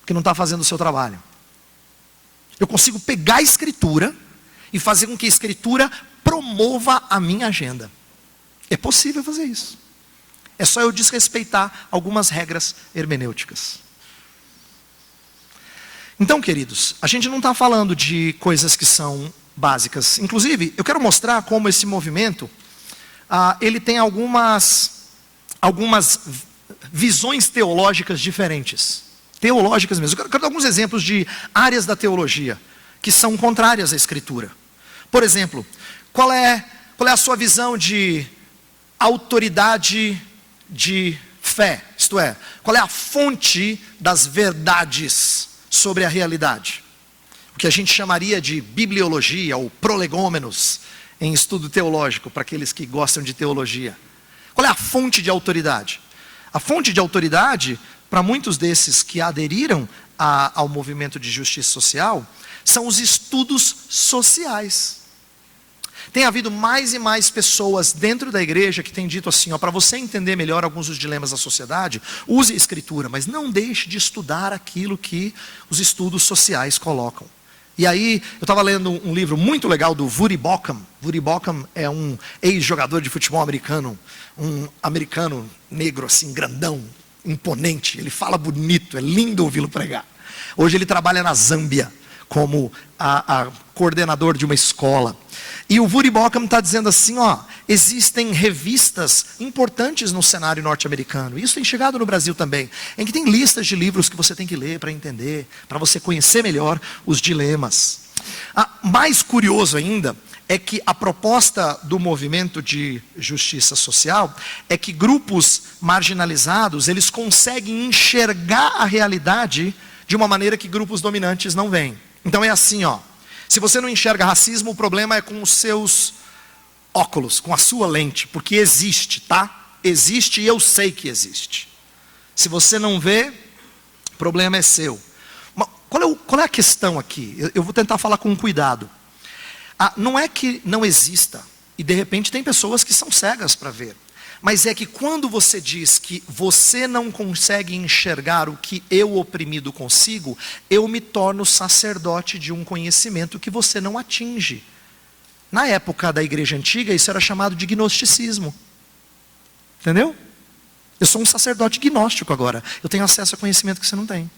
porque não está fazendo o seu trabalho. Eu consigo pegar a Escritura e fazer com que a Escritura promova a minha agenda. É possível fazer isso. É só eu desrespeitar algumas regras hermenêuticas. Então, queridos, a gente não está falando de coisas que são básicas. Inclusive, eu quero mostrar como esse movimento, ele tem algumas visões teológicas diferentes. Teológicas mesmo. Eu quero dar alguns exemplos de áreas da teologia que são contrárias à Escritura. Por exemplo, qual é a sua visão de autoridade de fé? Isto é, qual é a fonte das verdades sobre a realidade? O que a gente chamaria de bibliologia ou prolegômenos em estudo teológico, para aqueles que gostam de teologia. Qual é a fonte de autoridade? A fonte de autoridade, para muitos desses que aderiram ao movimento de justiça social, são os estudos sociais. Tem havido mais e mais pessoas dentro da igreja que têm dito assim, para você entender melhor alguns dos dilemas da sociedade, use a Escritura, mas não deixe de estudar aquilo que os estudos sociais colocam. E aí, eu estava lendo um livro muito legal do Voddie Baucham. Voddie Baucham é um ex-jogador de futebol americano, um americano negro assim, grandão, imponente. Ele fala bonito, é lindo ouvi-lo pregar. Hoje ele trabalha na Zâmbia, como a coordenador de uma escola. E o Woody Bauckham está dizendo assim, existem revistas importantes no cenário norte-americano, isso tem chegado no Brasil também, em que tem listas de livros que você tem que ler para entender, para você conhecer melhor os dilemas. Mais curioso ainda é que a proposta do movimento de justiça social é que grupos marginalizados, eles conseguem enxergar a realidade de uma maneira que grupos dominantes não veem. Então é assim, se você não enxerga racismo, o problema é com os seus óculos, com a sua lente, porque existe, tá? Existe e eu sei que existe. Se você não vê, o problema é seu. Qual é a questão aqui? Eu vou tentar falar com cuidado. Não é que não exista, e de repente tem pessoas que são cegas para ver. Mas é que quando você diz que você não consegue enxergar o que eu oprimido consigo, eu me torno sacerdote de um conhecimento que você não atinge. Na época da igreja antiga, isso era chamado de gnosticismo. Entendeu? Eu sou um sacerdote gnóstico agora. Eu tenho acesso a conhecimento que você não tem.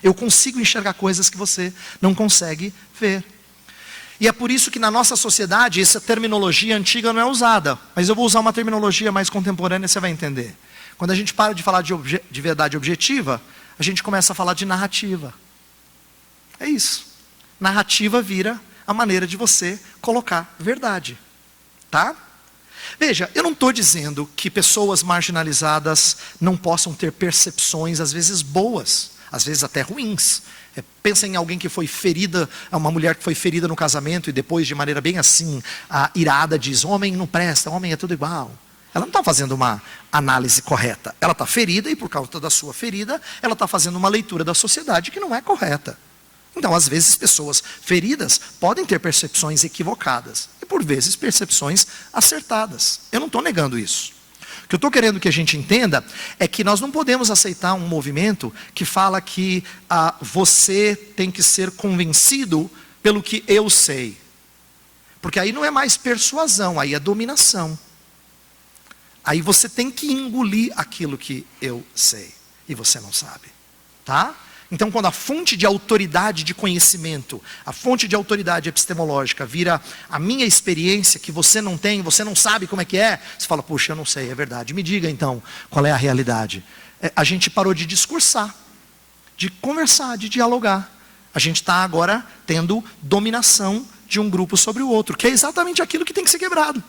Eu consigo enxergar coisas que você não consegue ver. E é por isso que na nossa sociedade essa terminologia antiga não é usada. Mas eu vou usar uma terminologia mais contemporânea e você vai entender. Quando a gente para de falar de verdade objetiva, a gente começa a falar de narrativa. É isso. Narrativa vira a maneira de você colocar verdade. Tá? Veja, eu não estou dizendo que pessoas marginalizadas não possam ter percepções às vezes boas, às vezes até ruins. Pensa em alguém que foi ferida, uma mulher que foi ferida no casamento e depois de maneira bem assim, irada diz, homem não presta, homem é tudo igual. Ela não está fazendo uma análise correta. Ela está ferida e por causa da sua ferida, ela está fazendo uma leitura da sociedade que não é correta. Então, às vezes, pessoas feridas podem ter percepções equivocadas. E por vezes, percepções acertadas. Eu não estou negando isso. O que eu estou querendo que a gente entenda é que nós não podemos aceitar um movimento que fala que você tem que ser convencido pelo que eu sei. Porque aí não é mais persuasão, aí é dominação. Aí você tem que engolir aquilo que eu sei e você não sabe. Tá? Então, quando a fonte de autoridade de conhecimento, a fonte de autoridade epistemológica vira a minha experiência, que você não tem, você não sabe como é que é, você fala, puxa, eu não sei, é verdade. Me diga então, qual é a realidade? A gente parou de discursar, de conversar, de dialogar. A gente está agora tendo dominação de um grupo sobre o outro, que é exatamente aquilo que tem que ser quebrado.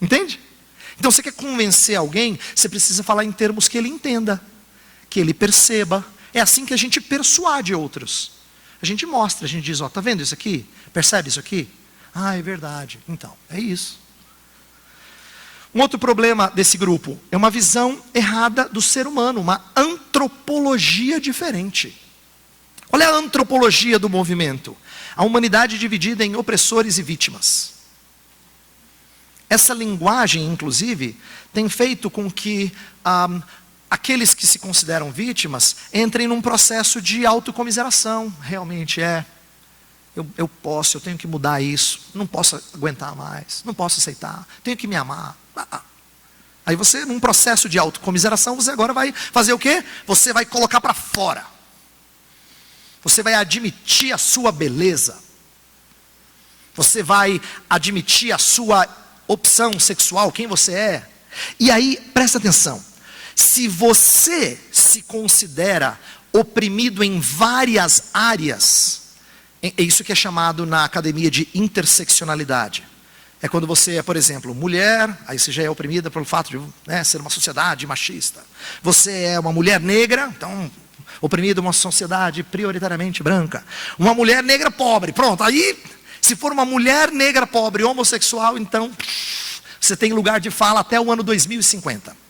Entende? Então, você quer convencer alguém, você precisa falar em termos que ele entenda, que ele perceba. É assim que a gente persuade outros. A gente mostra, a gente diz, tá vendo isso aqui? Percebe isso aqui? É verdade. Então, é isso. Um outro problema desse grupo é uma visão errada do ser humano, uma antropologia diferente. Qual é a antropologia do movimento? A humanidade dividida em opressores e vítimas. Essa linguagem, inclusive, tem feito com que aqueles que se consideram vítimas entrem num processo de autocomiseração. Realmente eu tenho que mudar isso, não posso aguentar mais, não posso aceitar, tenho que me amar. Aí você, num processo de autocomiseração, você agora vai fazer o quê? Você vai colocar para fora. Você vai admitir a sua beleza. Você vai admitir a sua opção sexual, quem você é. E aí, presta atenção. Se você se considera oprimido em várias áreas, é isso que é chamado na academia de interseccionalidade. É quando você é, por exemplo, mulher, aí você já é oprimida pelo fato de ser uma sociedade machista. Você é uma mulher negra, então oprimida em uma sociedade prioritariamente branca. Uma mulher negra pobre, pronto. Aí, se for uma mulher negra pobre homossexual, então você tem lugar de fala até o ano 2050.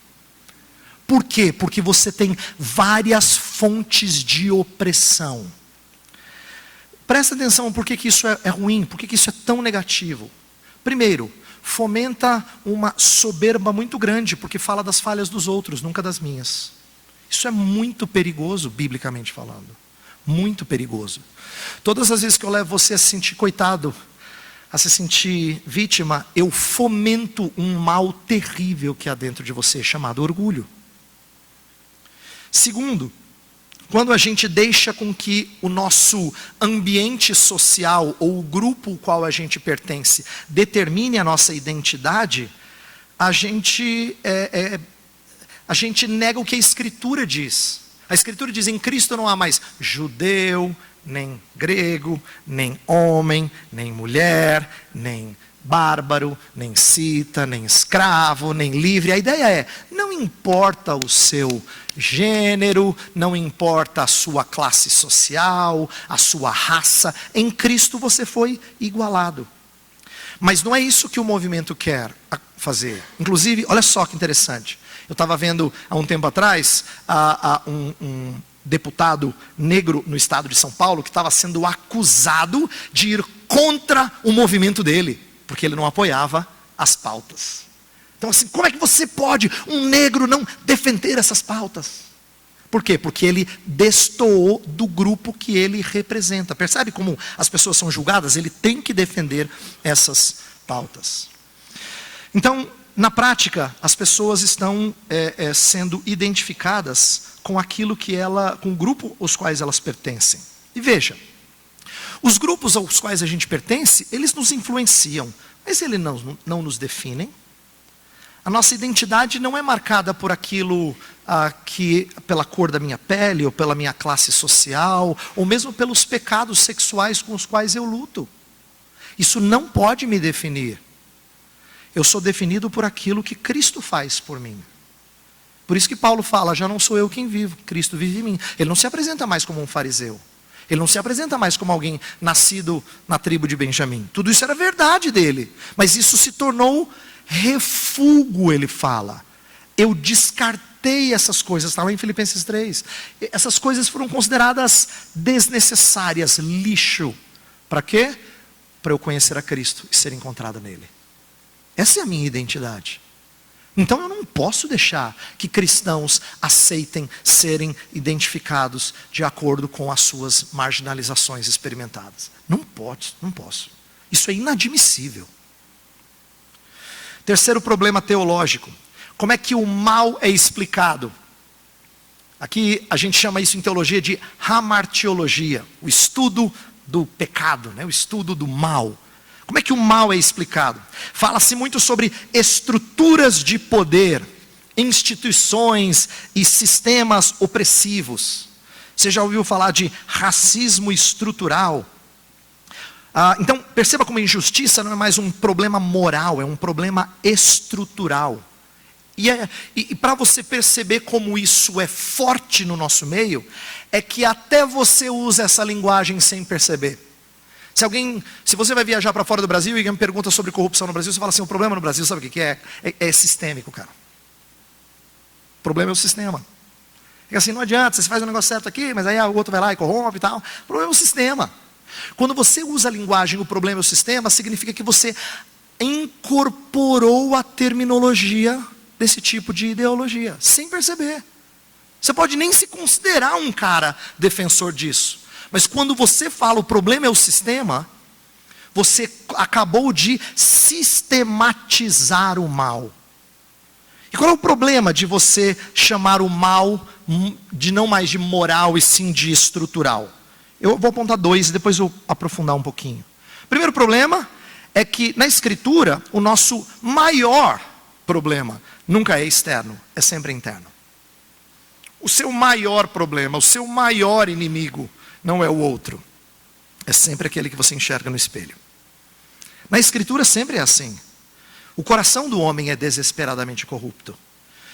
Por quê? Porque você tem várias fontes de opressão. Presta atenção por que isso é ruim, por que isso é tão negativo. Primeiro, fomenta uma soberba muito grande, porque fala das falhas dos outros, nunca das minhas. Isso é muito perigoso, biblicamente falando. Muito perigoso. Todas as vezes que eu levo você a se sentir coitado, a se sentir vítima, eu fomento um mal terrível que há dentro de você, chamado orgulho. Segundo, quando a gente deixa com que o nosso ambiente social ou o grupo ao qual a gente pertence determine a nossa identidade, a gente nega o que a Escritura diz. A Escritura diz: em Cristo não há mais judeu, nem grego, nem homem, nem mulher, nem bárbaro, nem cita, nem escravo, nem livre. A ideia é, não importa o seu gênero, não importa a sua classe social, a sua raça, em Cristo você foi igualado. Mas não é isso que o movimento quer fazer. Inclusive, olha só que interessante. Eu estava vendo há um tempo atrás um deputado negro no estado de São Paulo que estava sendo acusado de ir contra o movimento dele, porque ele não apoiava as pautas. Então assim, como é que você pode, um negro, não defender essas pautas? Por quê? Porque ele destoou do grupo que ele representa. Percebe como as pessoas são julgadas? Ele tem que defender essas pautas. Então, na prática, as pessoas estão sendo identificadas com aquilo com o grupo aos quais elas pertencem. E veja, os grupos aos quais a gente pertence, eles nos influenciam, mas eles não nos definem. A nossa identidade não é marcada por aquilo pela cor da minha pele, ou pela minha classe social, ou mesmo pelos pecados sexuais com os quais eu luto. Isso não pode me definir. Eu sou definido por aquilo que Cristo faz por mim. Por isso que Paulo fala: já não sou eu quem vivo, Cristo vive em mim. Ele não se apresenta mais como um fariseu. Ele não se apresenta mais como alguém nascido na tribo de Benjamim. Tudo isso era verdade dele. Mas isso se tornou refúgio, ele fala. Eu descartei essas coisas. Está lá em Filipenses 3. Essas coisas foram consideradas desnecessárias, lixo. Para quê? Para eu conhecer a Cristo e ser encontrado nele. Essa é a minha identidade. Então eu não posso deixar que cristãos aceitem serem identificados de acordo com as suas marginalizações experimentadas. Não posso. Isso é inadmissível. Terceiro problema teológico. Como é que o mal é explicado? Aqui a gente chama isso em teologia de hamartiologia, o estudo do pecado, o estudo do mal. Como é que o mal é explicado? Fala-se muito sobre estruturas de poder, instituições e sistemas opressivos. Você já ouviu falar de racismo estrutural? Então, perceba como a injustiça não é mais um problema moral, é um problema estrutural. E para você perceber como isso é forte no nosso meio, é que até você usa essa linguagem sem perceber. Se você vai viajar para fora do Brasil e alguém me pergunta sobre corrupção no Brasil, você fala assim: o problema no Brasil, sabe o que é? É sistêmico, cara. O problema é o sistema. É assim, não adianta, você faz um negócio certo aqui, mas aí o outro vai lá e corrompe e tal. O problema é o sistema. Quando você usa a linguagem, o problema é o sistema, significa que você incorporou a terminologia desse tipo de ideologia, sem perceber. Você pode nem se considerar um cara defensor disso. Mas quando você fala o problema é o sistema, você acabou de sistematizar o mal. E qual é o problema de você chamar o mal de não mais de moral e sim de estrutural? Eu vou apontar 2 e depois eu vou aprofundar um pouquinho. Primeiro problema é que na Escritura o nosso maior problema nunca é externo, é sempre interno. O seu maior problema, o seu maior inimigo não é o outro, é sempre aquele que você enxerga no espelho. Na Escritura sempre é assim. O coração do homem é desesperadamente corrupto.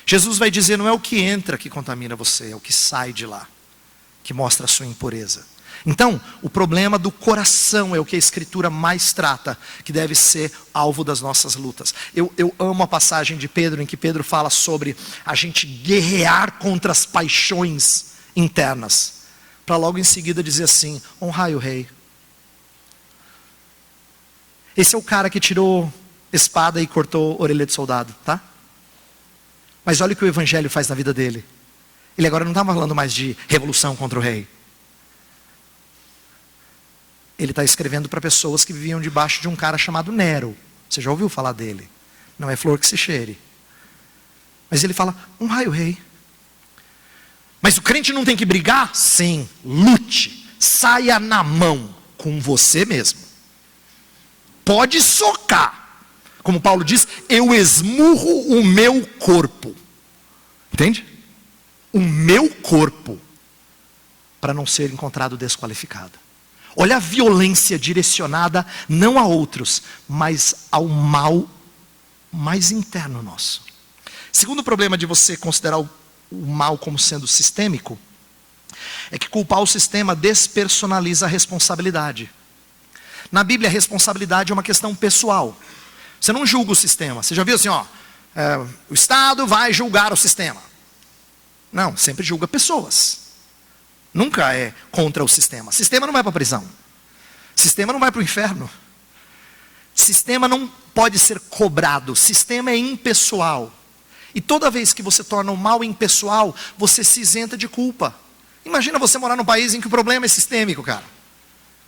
Jesus vai dizer: não é o que entra que contamina você, é o que sai de lá, que mostra a sua impureza. Então, o problema do coração é o que a Escritura mais trata, que deve ser alvo das nossas lutas. Eu amo a passagem de Pedro, em que Pedro fala sobre a gente guerrear contra as paixões internas, para logo em seguida dizer assim: honrai o rei. Esse é o cara que tirou espada e cortou a orelha de soldado, tá? Mas olha o que o evangelho faz na vida dele. Ele agora não estava falando mais de revolução contra o rei. Ele está escrevendo para pessoas que viviam debaixo de um cara chamado Nero. Você já ouviu falar dele? Não é flor que se cheire. Mas ele fala: honrai o rei. Mas o crente não tem que brigar? Sim, lute, saia na mão com você mesmo. Pode socar. Como Paulo diz, eu esmurro o meu corpo. Entende? O meu corpo, para não ser encontrado desqualificado. Olha a violência direcionada não a outros, mas ao mal mais interno nosso. Segundo problema de você considerar o mal como sendo sistêmico, é que culpar o sistema despersonaliza a responsabilidade. Na Bíblia, a responsabilidade é uma questão pessoal. Você não julga o sistema. Você já viu assim, o Estado vai julgar o sistema. Não, sempre julga pessoas. Nunca é contra o sistema. Sistema não vai para a prisão. Sistema não vai para o inferno. Sistema não pode ser cobrado. Sistema é impessoal. E toda vez que você torna o mal impessoal, você se isenta de culpa. Imagina você morar num país em que o problema é sistêmico, cara.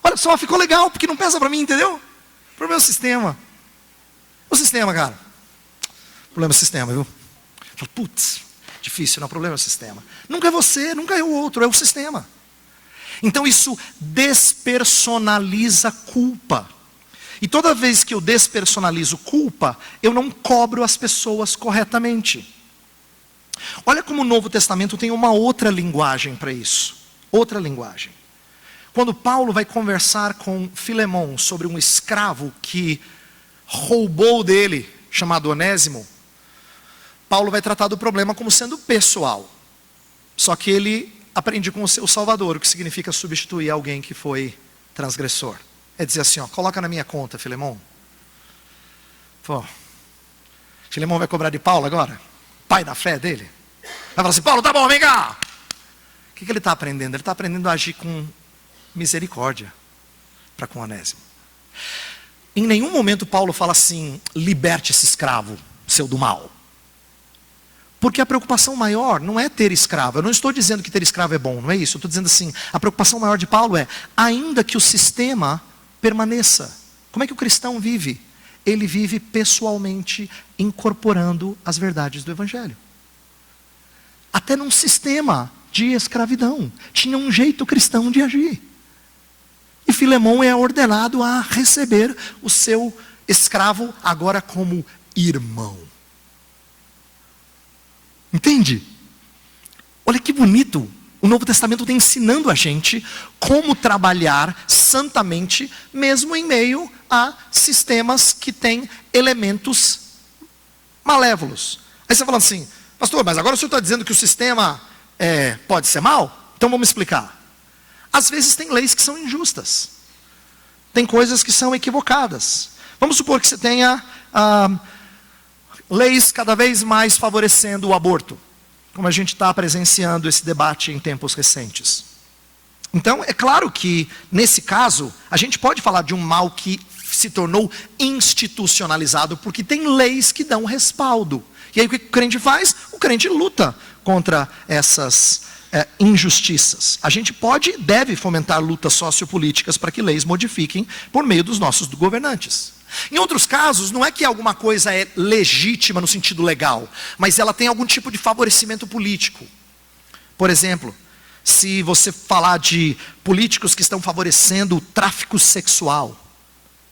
Olha só, ficou legal, porque não pesa para mim, entendeu? O problema é o sistema. O sistema, cara. O problema é o sistema, viu? Fala, putz, difícil, não, o problema é o sistema. Nunca é você, nunca é o outro, é o sistema. Então isso despersonaliza culpa. E toda vez que eu despersonalizo culpa, eu não cobro as pessoas corretamente. Olha como o Novo Testamento tem uma outra linguagem para isso. Outra linguagem. Quando Paulo vai conversar com Filemão sobre um escravo que roubou dele, chamado Onésimo, Paulo vai tratar do problema como sendo pessoal. Só que ele aprende com o seu Salvador, o que significa substituir alguém que foi transgressor. É dizer assim, coloca na minha conta, Filemão. Pô, Filemão vai cobrar de Paulo agora? Pai da fé dele? Vai falar assim, Paulo, tá bom, vem cá. O que ele está aprendendo? Ele está aprendendo a agir com misericórdia para com Onésimo. Em nenhum momento Paulo fala assim, liberte esse escravo, seu do mal. Porque a preocupação maior não é ter escravo. Eu não estou dizendo que ter escravo é bom, não é isso. Eu estou dizendo assim, a preocupação maior de Paulo é, ainda que o sistema permaneça. Como é que o cristão vive? Ele vive pessoalmente incorporando as verdades do Evangelho. Até num sistema de escravidão, tinha um jeito cristão de agir. E Filemão é ordenado a receber o seu escravo agora como irmão. Entende? Olha que bonito. O Novo Testamento está ensinando a gente como trabalhar santamente, mesmo em meio a sistemas que têm elementos malévolos. Aí você fala assim, pastor, mas agora o senhor está dizendo que o sistema pode ser mau? Então vamos explicar. Às vezes tem leis que são injustas. Tem coisas que são equivocadas. Vamos supor que você tenha leis cada vez mais favorecendo o aborto. Como a gente está presenciando esse debate em tempos recentes. Então, é claro que, nesse caso, a gente pode falar de um mal que se tornou institucionalizado, porque tem leis que dão respaldo. E aí o que o crente faz? O crente luta contra essas injustiças. A gente pode e deve fomentar lutas sociopolíticas para que leis modifiquem por meio dos nossos governantes. Em outros casos, não é que alguma coisa é legítima no sentido legal, mas ela tem algum tipo de favorecimento político. Por exemplo, se você falar de políticos que estão favorecendo o tráfico sexual,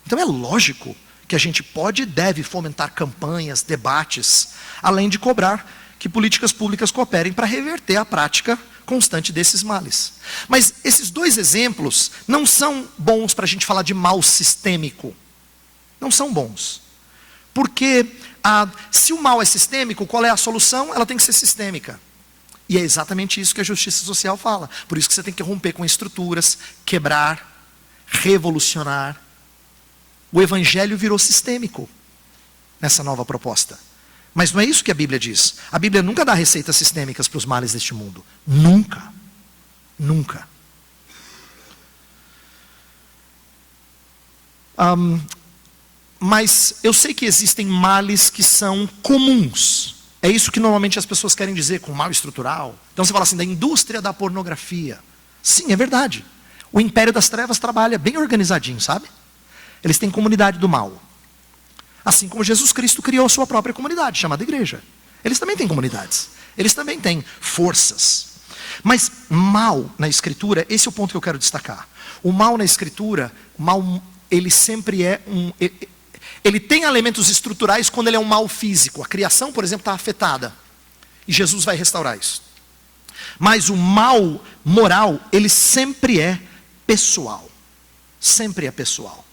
então é lógico que a gente pode e deve fomentar campanhas, debates, além de cobrar que políticas públicas cooperem para reverter a prática constante desses males. Mas esses dois exemplos não são bons para a gente falar de mal sistêmico. Não são bons. Porque se o mal é sistêmico, qual é a solução? Ela tem que ser sistêmica. E é exatamente isso que a justiça social fala. Por isso que você tem que romper com estruturas, quebrar, revolucionar. O evangelho virou sistêmico nessa nova proposta. Mas não é isso que a Bíblia diz. A Bíblia nunca dá receitas sistêmicas para os males deste mundo. Nunca. Nunca. Mas eu sei que existem males que são comuns. É isso que normalmente as pessoas querem dizer com mal estrutural. Então você fala assim, da indústria da pornografia. Sim, é verdade. O império das trevas trabalha bem organizadinho, sabe? Eles têm comunidade do mal. Assim como Jesus Cristo criou a sua própria comunidade, chamada igreja. Eles também têm comunidades. Eles também têm forças. Mas mal na Escritura, esse é o ponto que eu quero destacar. O mal na Escritura, ele sempre é ele tem elementos estruturais quando ele é um mal físico. A criação, por exemplo, está afetada. E Jesus vai restaurar isso. Mas o mal moral, ele sempre é pessoal. Sempre é pessoal.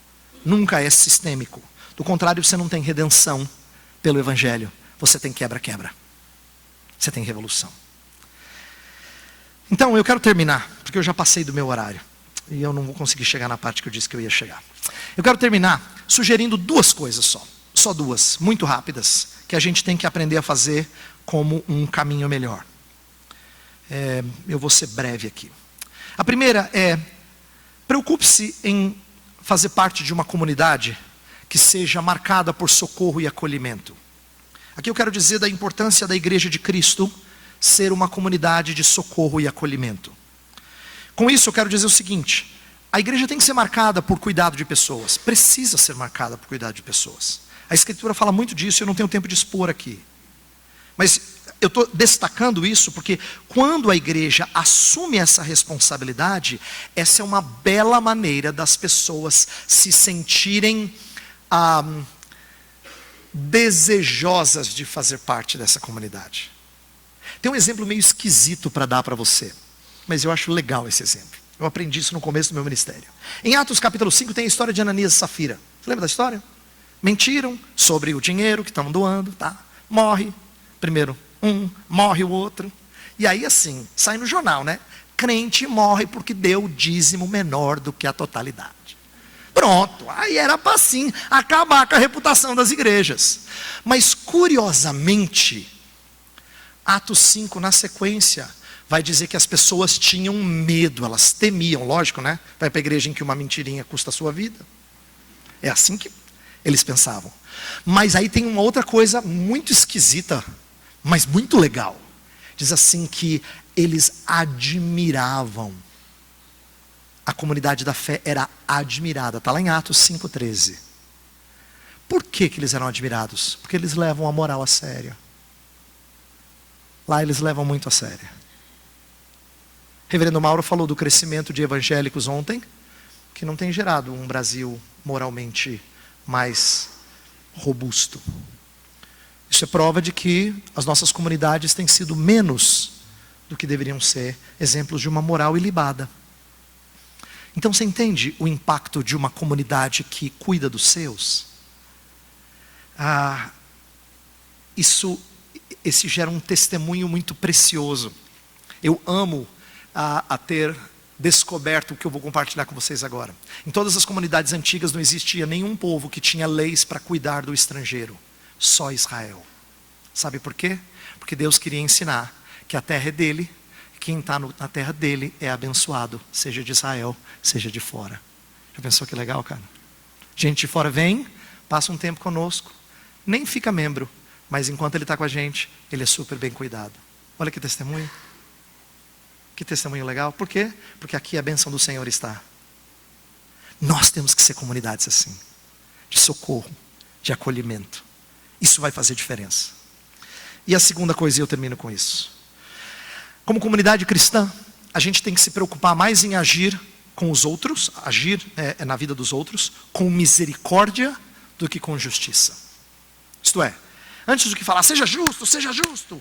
Nunca é sistêmico. Do contrário, você não tem redenção pelo Evangelho. Você tem quebra-quebra. Você tem revolução. Então, eu quero terminar, porque eu já passei do meu horário. E eu não vou conseguir chegar na parte que eu disse que eu ia chegar. Eu quero terminar sugerindo duas coisas só. Só duas, muito rápidas, que a gente tem que aprender a fazer como um caminho melhor. Eu vou ser breve aqui. A primeira é, preocupe-se em fazer parte de uma comunidade que seja marcada por socorro e acolhimento. Aqui eu quero dizer da importância da Igreja de Cristo ser uma comunidade de socorro e acolhimento. Com isso eu quero dizer o seguinte: a igreja tem que ser marcada por cuidado de pessoas. Precisa ser marcada por cuidado de pessoas. A Escritura fala muito disso, eu não tenho tempo de expor aqui. Mas eu estou destacando isso porque quando a igreja assume essa responsabilidade, essa é uma bela maneira das pessoas se sentirem desejosas de fazer parte dessa comunidade. Tem um exemplo meio esquisito para dar para você, mas eu acho legal esse exemplo. Eu aprendi isso no começo do meu ministério. Em Atos capítulo 5 tem a história de Ananias e Safira. Você lembra da história? Mentiram sobre o dinheiro que estavam doando, tá? Morre primeiro um, morre o outro. E aí assim, sai no jornal, né? Crente morre porque deu o dízimo menor do que a totalidade. Pronto, aí era para assim acabar com a reputação das igrejas. Mas curiosamente, Atos 5 na sequência vai dizer que as pessoas tinham medo, elas temiam, lógico, né? Vai para a igreja em que uma mentirinha custa a sua vida. É assim que eles pensavam. Mas aí tem uma outra coisa muito esquisita, mas muito legal. Diz assim que eles admiravam. A comunidade da fé era admirada. Está lá em Atos 5,13. Por que eles eram admirados? Porque eles levam a moral a sério. Lá eles levam muito a sério. Reverendo Mauro falou do crescimento de evangélicos ontem, que não tem gerado um Brasil moralmente mais robusto. Isso é prova de que as nossas comunidades têm sido menos do que deveriam ser exemplos de uma moral ilibada. Então você entende o impacto de uma comunidade que cuida dos seus? Esse gera um testemunho muito precioso. Eu amo a ter descoberto o que eu vou compartilhar com vocês agora. Em todas as comunidades antigas não existia nenhum povo que tinha leis para cuidar do estrangeiro. Só Israel. Sabe por quê? Porque Deus queria ensinar que a terra é dele. Quem está na terra dele é abençoado. Seja de Israel, seja de fora. Já pensou que legal, cara? Gente de fora vem, passa um tempo conosco. Nem fica membro. Mas enquanto ele está com a gente, ele é super bem cuidado. Olha que testemunho. Que testemunho legal. Por quê? Porque aqui a bênção do Senhor está. Nós temos que ser comunidades assim. De socorro, de acolhimento. Isso vai fazer diferença. E a segunda coisa, e eu termino com isso. Como comunidade cristã, a gente tem que se preocupar mais em agir com os outros, agir na vida dos outros, com misericórdia do que com justiça. Isto é, antes do que falar, seja justo,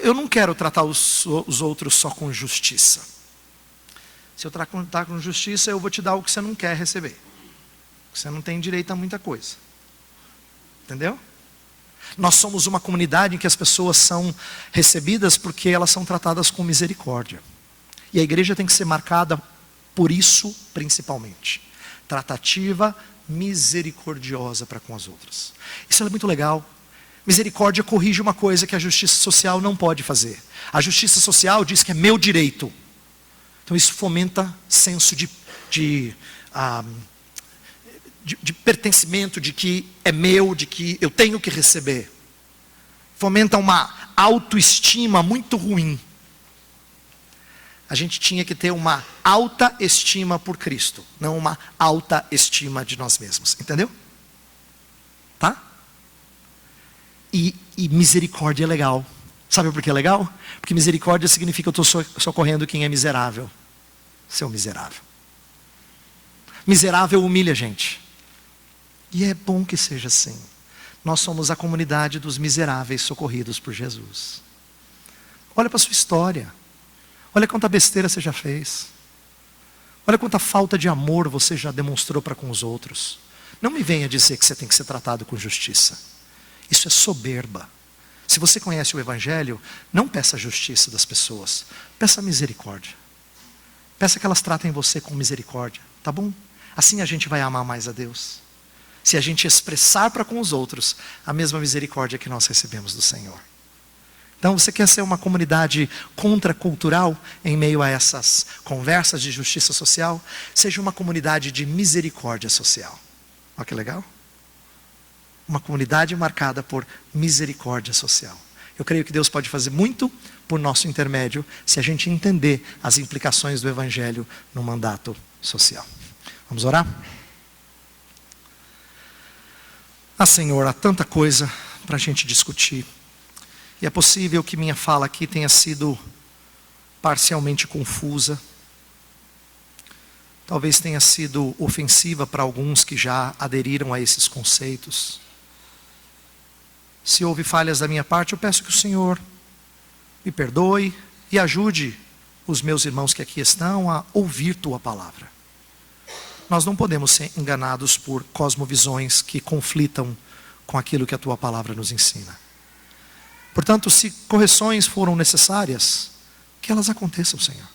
eu não quero tratar os outros só com justiça. Se eu tratar com justiça, eu vou te dar o que você não quer receber. Você não tem direito a muita coisa. Entendeu? Nós somos uma comunidade em que as pessoas são recebidas porque elas são tratadas com misericórdia. E a igreja tem que ser marcada por isso principalmente. Tratativa misericordiosa para com as outras. Isso é muito legal. Misericórdia corrige uma coisa que a justiça social não pode fazer. A justiça social diz que é meu direito. Então isso fomenta senso de pertencimento, de que é meu, de que eu tenho que receber. Fomenta uma autoestima muito ruim. A gente tinha que ter uma alta estima por Cristo, não uma alta estima de nós mesmos. Entendeu? Tá? E misericórdia é legal. Sabe por que é legal? Porque misericórdia significa eu estou socorrendo quem é miserável. Seu miserável. Miserável humilha a gente. E é bom que seja assim. Nós somos a comunidade dos miseráveis socorridos por Jesus. Olha para a sua história. Olha quanta besteira você já fez. Olha quanta falta de amor você já demonstrou para com os outros. Não me venha dizer que você tem que ser tratado com justiça. Isso é soberba. Se você conhece o Evangelho, não peça a justiça das pessoas. Peça misericórdia. Peça que elas tratem você com misericórdia. Tá bom? Assim a gente vai amar mais a Deus. Se a gente expressar para com os outros a mesma misericórdia que nós recebemos do Senhor. Então você quer ser uma comunidade contracultural em meio a essas conversas de justiça social? Seja uma comunidade de misericórdia social. Olha que legal. Uma comunidade marcada por misericórdia social. Eu creio que Deus pode fazer muito por nosso intermédio se a gente entender as implicações do Evangelho no mandato social. Vamos orar? Senhor, há tanta coisa para a gente discutir. E é possível que minha fala aqui tenha sido parcialmente confusa. Talvez tenha sido ofensiva para alguns que já aderiram a esses conceitos. Se houve falhas da minha parte, eu peço que o Senhor me perdoe e ajude os meus irmãos que aqui estão a ouvir Tua palavra. Nós não podemos ser enganados por cosmovisões que conflitam com aquilo que a Tua palavra nos ensina. Portanto, se correções foram necessárias, que elas aconteçam, Senhor.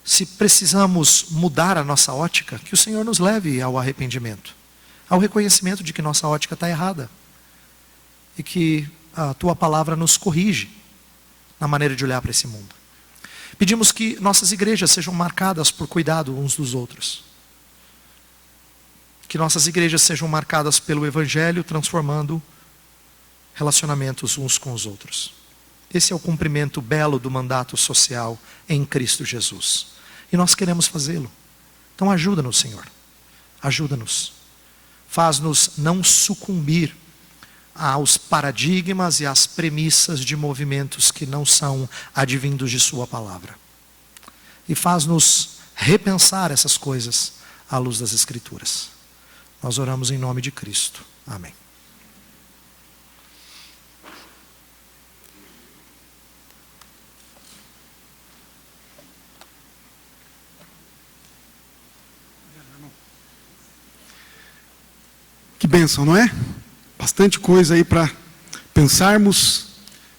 Se precisamos mudar a nossa ótica, que o Senhor nos leve ao arrependimento, ao reconhecimento de que nossa ótica está errada. E que a Tua palavra nos corrige na maneira de olhar para esse mundo. Pedimos que nossas igrejas sejam marcadas por cuidado uns dos outros. Que nossas igrejas sejam marcadas pelo Evangelho, transformando relacionamentos uns com os outros. Esse é o cumprimento belo do mandato social em Cristo Jesus. E nós queremos fazê-lo. Então ajuda-nos, Senhor. Ajuda-nos. Faz-nos não sucumbir aos paradigmas e às premissas de movimentos que não são advindos de Sua palavra. E faz-nos repensar essas coisas à luz das Escrituras. Nós oramos em nome de Cristo. Amém. Que bênção, não é? Bastante coisa aí para pensarmos.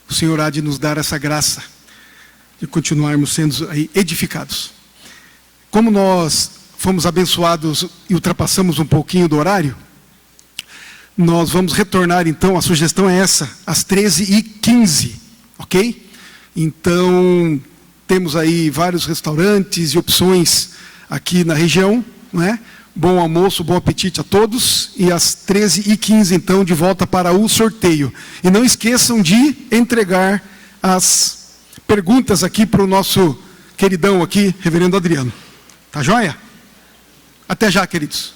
O Senhor há de nos dar essa graça de continuarmos sendo aí edificados. Como nós fomos abençoados e ultrapassamos um pouquinho do horário, nós vamos retornar então, a sugestão é essa, às 13h15, ok? Então, temos aí vários restaurantes e opções aqui na região, não é? Bom almoço, bom apetite a todos. E às 13h15, então, de volta para o sorteio. E não esqueçam de entregar as perguntas aqui para o nosso queridão aqui, reverendo Adriano. Tá joia? Até já, queridos.